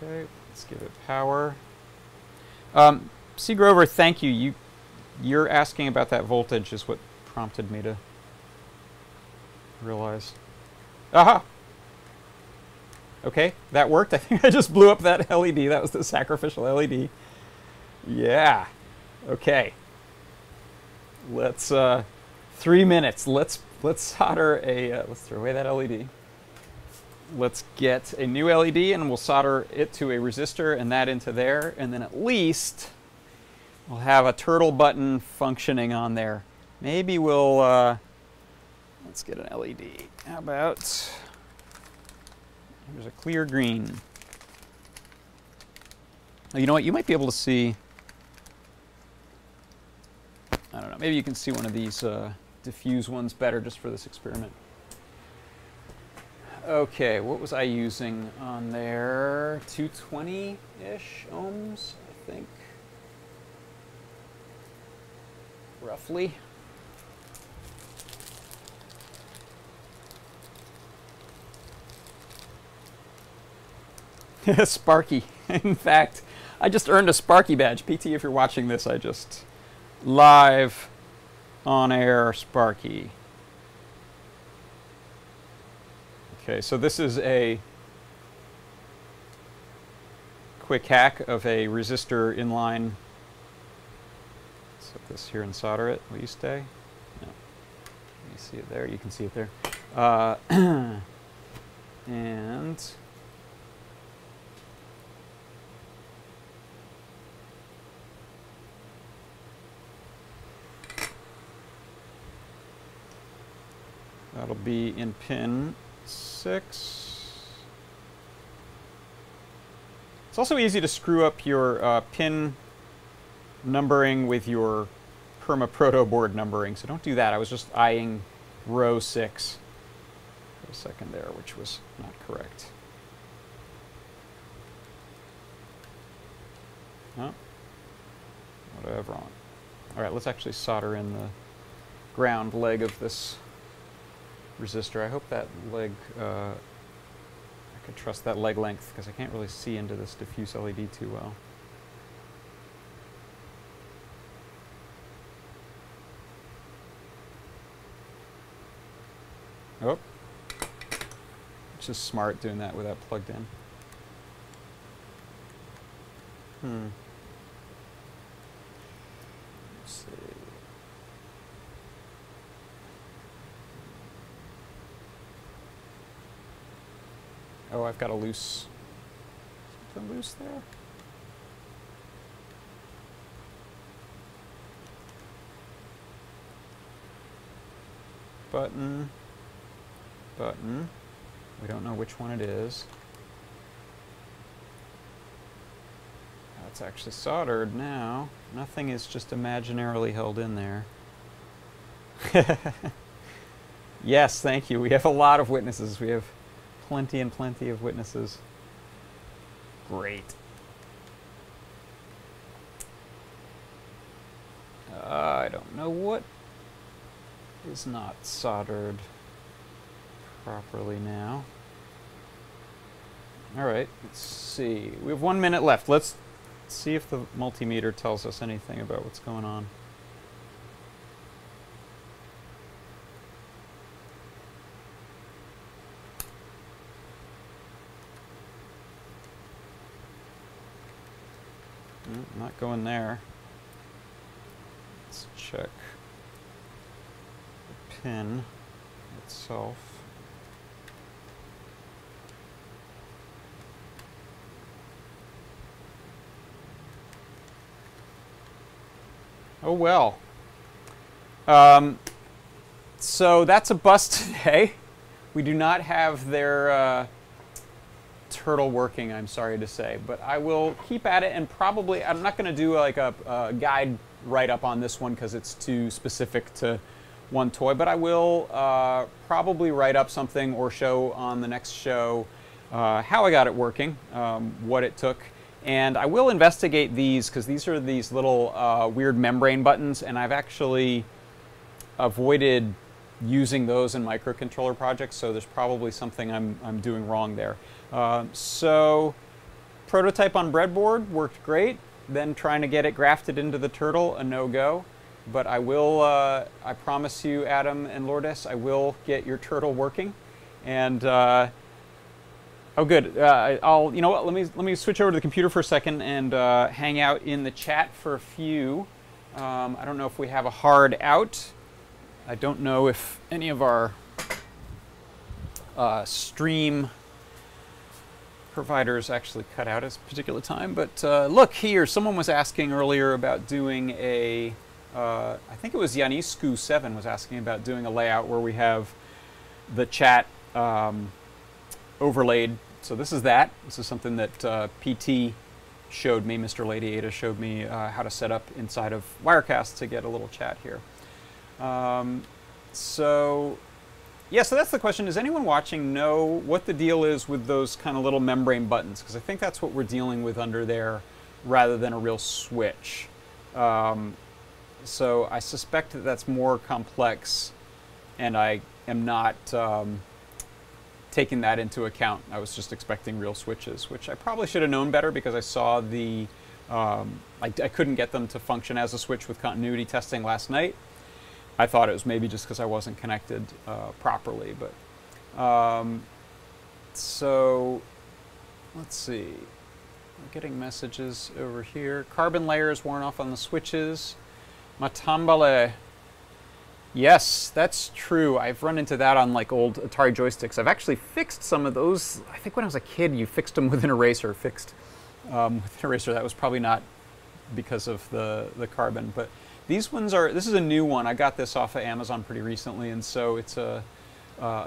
Okay, let's give it power. C. Grover, thank you. You're asking about that voltage is what prompted me to realize. Aha! Okay, that worked. I think I just blew up that LED. That was the sacrificial LED. Yeah. Okay. Let's 3 minutes. Let's solder a. Let's throw away that LED. Let's get a new LED and we'll solder it to a resistor and that into there, and then at least we'll have a turtle button functioning on there. Maybe we'll let's get an LED. How about here's a clear green. Oh, you know what? You might be able to see. I don't know. Maybe you can see one of these diffuse ones better just for this experiment. Okay, what was I using on there? 220-ish ohms, I think. Roughly. Sparky. In fact, I just earned a Sparky badge. PT, if you're watching this, I just live on air Sparky. Okay, so this is a quick hack of a resistor inline. Set this here and solder it. Will you stay? No. You see it there? You can see it there. And that'll be in pin 6. It's also easy to screw up your pin numbering with your perma-proto board numbering, so don't do that. I was just eyeing row 6 for a second there, which was not correct. No? Whatever on. All right, let's actually solder in the ground leg of this resistor. I hope that leg, I could trust that leg length because I can't really see into this diffuse LED too well. Oh, it's just smart doing that with that plugged in. Let's see. Oh, I've got a loose, something loose there. Button, button. We don't know which one it is. That's actually soldered now. Nothing is just imaginarily held in there. Yes, thank you. We have a lot of witnesses. We have plenty and plenty of witnesses. Great. I don't know what is not soldered properly now. All right, let's see. We have 1 minute left. Let's see if the multimeter tells us anything about what's going on. Not going there. Let's check the pin itself. Oh well. So that's a bust today. We do not have their turtle working, I'm sorry to say, but I will keep at it, and probably I'm not going to do like a guide write-up on this one because it's too specific to one toy, but I will probably write up something or show on the next show how I got it working, what it took, and I will investigate these because these are these little weird membrane buttons, and I've actually avoided using those in microcontroller projects, so there's probably something I'm doing wrong there. So prototype on breadboard worked great, then trying to get it grafted into the turtle, a no-go. But I will, I promise you, Adam and Lourdes, I will get your turtle working. And, oh good, I'll, you know what, let me switch over to the computer for a second and hang out in the chat for a few. I don't know if we have a hard out. I don't know if any of our stream providers actually cut out at a particular time. But look here, someone was asking earlier about doing a, I think it was Yanisku7 was asking about doing a layout where we have the chat overlaid. So this is that. This is something that PT showed me, Mr. Lady Ada showed me how to set up inside of Wirecast to get a little chat here. So that's the question. Does anyone watching know what the deal is with those kind of little membrane buttons? Because I think that's what we're dealing with under there rather than a real switch. So I suspect that that's more complex, and I am not taking that into account. I was just expecting real switches, which I probably should have known better because I saw the, I couldn't get them to function as a switch with continuity testing last night. I thought it was maybe just because I wasn't connected properly, but so let's see. We're getting messages over here. Carbon layers worn off on the switches. Matambale. Yes, that's true. I've run into that on like old Atari joysticks. I've actually fixed some of those. I think when I was a kid, you fixed them with an eraser. With an eraser, that was probably not because of the carbon, but these ones are, this is a new one. I got this off of Amazon pretty recently, and so it's a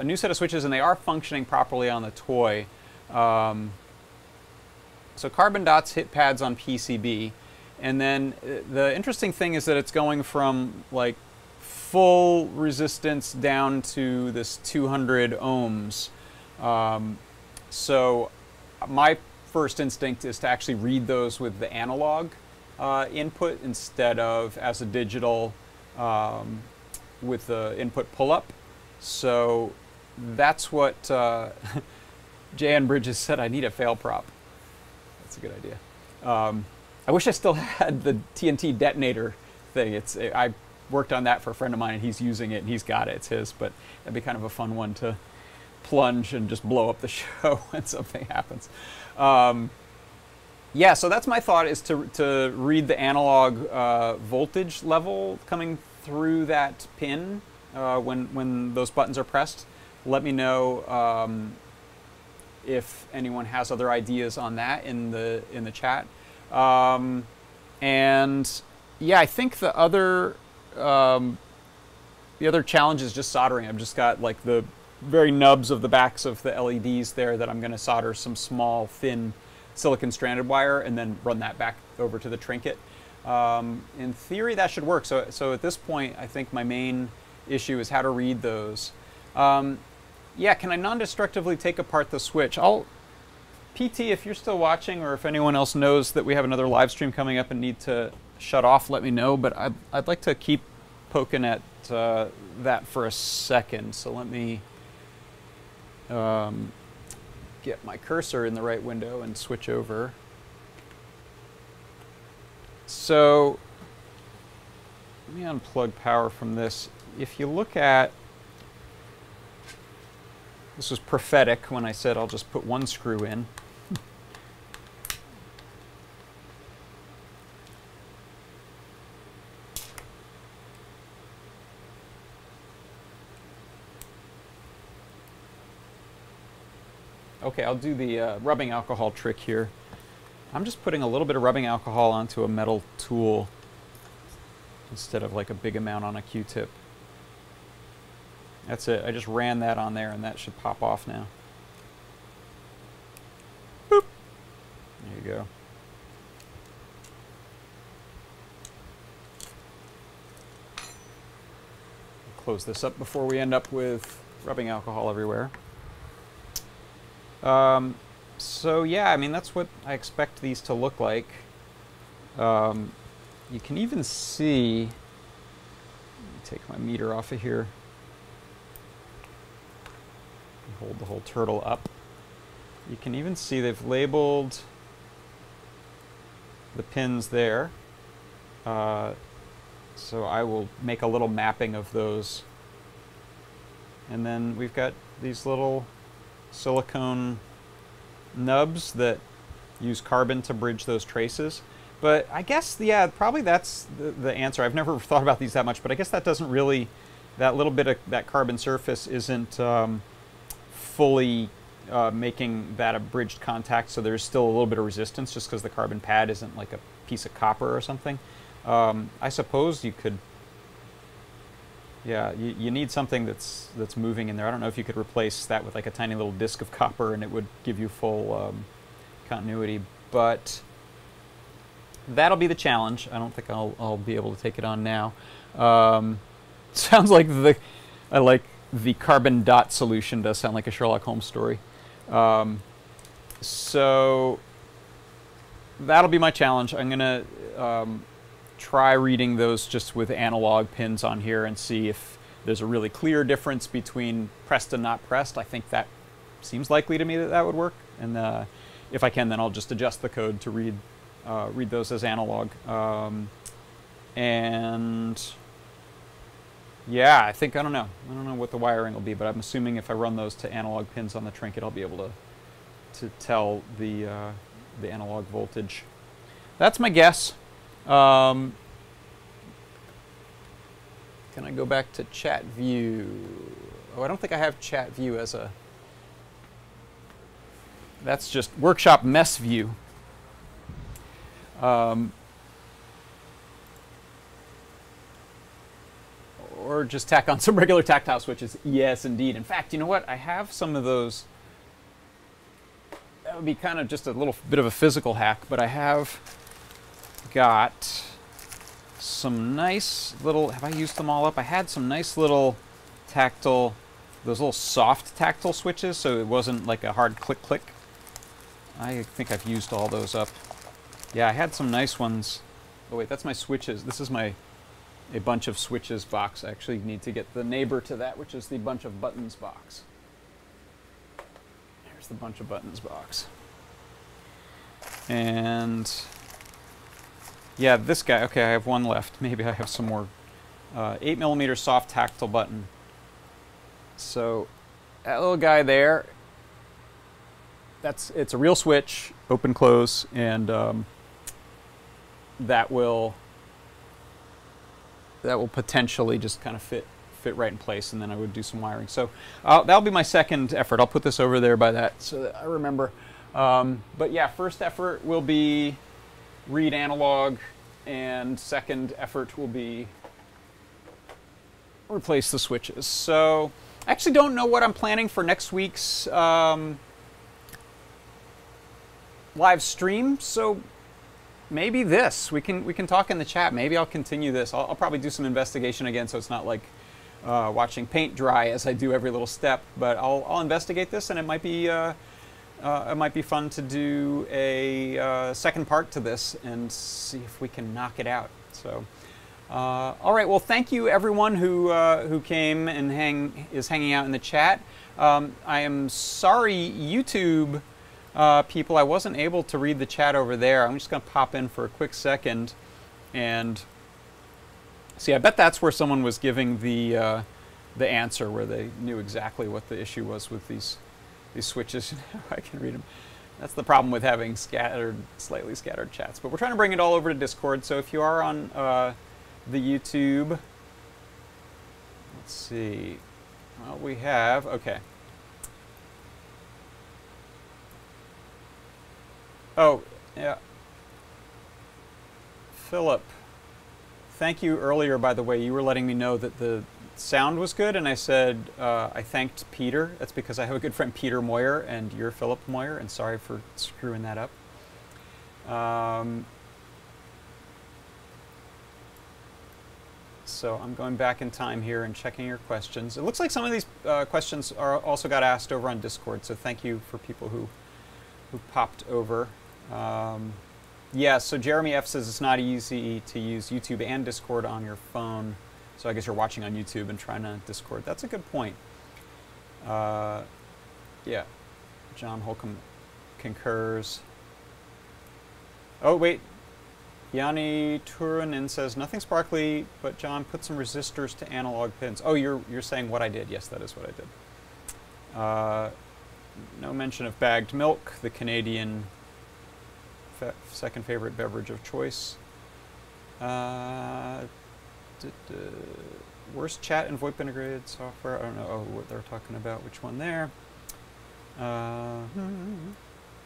new set of switches, and they are functioning properly on the toy. So carbon dots hit pads on PCB, and then the interesting thing is that it's going from like full resistance down to this 200 ohms. So my first instinct is to actually read those with the analog input instead of as a digital with the input pull-up. So that's what J.N. Bridges said, I need a fail prop. That's a good idea. I wish I still had the TNT detonator thing. I worked on that for a friend of mine, and he's using it, and he's got it. It's his, but that'd be kind of a fun one to plunge and just blow up the show when something happens. Yeah, so that's my thought, is to read the analog voltage level coming through that pin when those buttons are pressed. Let me know if anyone has other ideas on that in the chat. And yeah, I think the other challenge is just soldering. I've just got like the very nubs of the backs of the LEDs there that I'm going to solder some small thin silicon stranded wire and then run that back over to the trinket. In theory that should work. So at this point I think my main issue is how to read those. Yeah, can I non-destructively take apart the switch? PT, if you're still watching, or if anyone else knows that we have another live stream coming up and need to shut off, let me know, but I'd like to keep poking at that for a second. So let me get my cursor in the right window and switch over. So let me unplug power from this. If you look at, this was prophetic when I said I'll just put one screw in. Okay, I'll do the rubbing alcohol trick here. I'm just putting a little bit of rubbing alcohol onto a metal tool instead of like a big amount on a Q-tip. That's it. I just ran that on there, and that should pop off now. Boop. There you go. Close this up before we end up with rubbing alcohol everywhere. So yeah, I mean, that's what I expect these to look like. You can even see, let me take my meter off of here. Hold the whole turtle up. You can even see they've labeled the pins there. So I will make a little mapping of those. And then we've got these little silicone nubs that use carbon to bridge those traces. But I guess, yeah, probably that's the answer. I've never thought about these that much, but I guess that doesn't really, that little bit of that carbon surface isn't fully making that a bridged contact, so there's still a little bit of resistance just because the carbon pad isn't like a piece of copper or something. I suppose you could, yeah, you need something that's moving in there. I don't know if you could replace that with like a tiny little disc of copper and it would give you full continuity, but that'll be the challenge. I don't think I'll be able to take it on now. Sounds like I like the carbon dot solution. Does sound like a Sherlock Holmes story. So that'll be my challenge. I'm gonna try reading those just with analog pins on here and see if there's a really clear difference between pressed and not pressed. I think that seems likely to me that that would work. And if I can, then I'll just adjust the code to read those as analog. And yeah, I don't know what the wiring will be, but I'm assuming if I run those to analog pins on the trinket, I'll be able to tell the analog voltage. That's my guess. Can I go back to chat view? Oh, I don't think I have chat view as a... That's just workshop mess view. Or just tack on some regular tactile switches. Yes, indeed. In fact, you know what? I have some of those. That would be kind of just a little bit of a physical hack, but I have got some nice little, have I used them all up? I had some nice little tactile, those little soft tactile switches, so it wasn't like a hard click click. I think I've used all those up. Yeah, I had some nice ones. Oh wait, that's my switches. This is a bunch of switches box. I actually need to get the neighbor to that, which is the bunch of buttons box. Here's the bunch of buttons box. And yeah, this guy, okay, I have one left. Maybe I have some more. 8mm soft tactile button. So that little guy there, it's a real switch, open, close, and that will potentially just kind of fit right in place, and then I would do some wiring. So that'll be my second effort. I'll put this over there by that so that I remember. But yeah, first effort will be read analog, and second effort will be replace the switches. So I actually don't know what I'm planning for next week's live stream, so maybe this. We can talk in the chat. Maybe I'll continue this. I'll probably do some investigation again, so it's not like watching paint dry as I do every little step. But I'll investigate this, and it might be fun to do a second part to this and see if we can knock it out. So, all right. Well, thank you everyone who came and is hanging out in the chat. I am sorry, YouTube. People, I wasn't able to read the chat over there. I'm just going to pop in for a quick second and see. I bet that's where someone was giving the answer, where they knew exactly what the issue was with these switches. I can read them. That's the problem with having slightly scattered chats. But we're trying to bring it all over to Discord. So if you are on the YouTube, let's see. Well, we have, okay. Oh, yeah. Philip, thank you earlier, by the way. You were letting me know that the sound was good, and I said I thanked Peter. That's because I have a good friend, Peter Moyer, and you're Philip Moyer, and sorry for screwing that up. So I'm going back in time here and checking your questions. It looks like some of these questions also got asked over on Discord, so thank you for people who popped over. Yeah, so Jeremy F says it's not easy to use YouTube and Discord on your phone. So I guess you're watching on YouTube and trying to Discord. That's a good point. Yeah, John Holcomb concurs. Oh, wait. Yanni Turunen says, nothing sparkly, but John, put some resistors to analog pins. Oh, you're saying what I did. Yes, that is what I did. No mention of bagged milk, the Canadian second favorite beverage of choice. Worst chat and VoIP integrated software. I don't know what they're talking about. Which one there?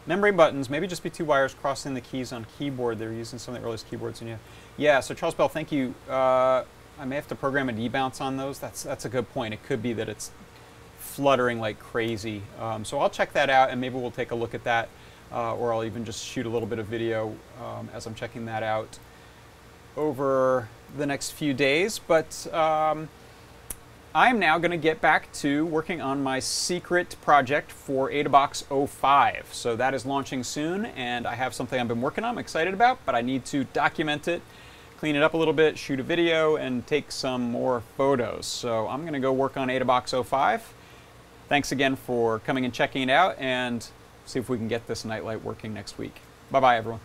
Membrane buttons. Maybe just be two wires crossing the keys on keyboard. They're using some of the earliest keyboards. And yeah. So Charles Bell, thank you. I may have to program a debounce on those. That's a good point. It could be that it's fluttering like crazy. So I'll check that out, and maybe we'll take a look at that, or I'll even just shoot a little bit of video as I'm checking that out over the next few days. But I'm now going to get back to working on my secret project for AdaBox 05. So that is launching soon, and I have something I've been working on, I'm excited about, but I need to document it, clean it up a little bit, shoot a video, and take some more photos. So I'm going to go work on AdaBox 05. Thanks again for coming and checking it out, and see if we can get this Nightlight working next week. Bye-bye, everyone.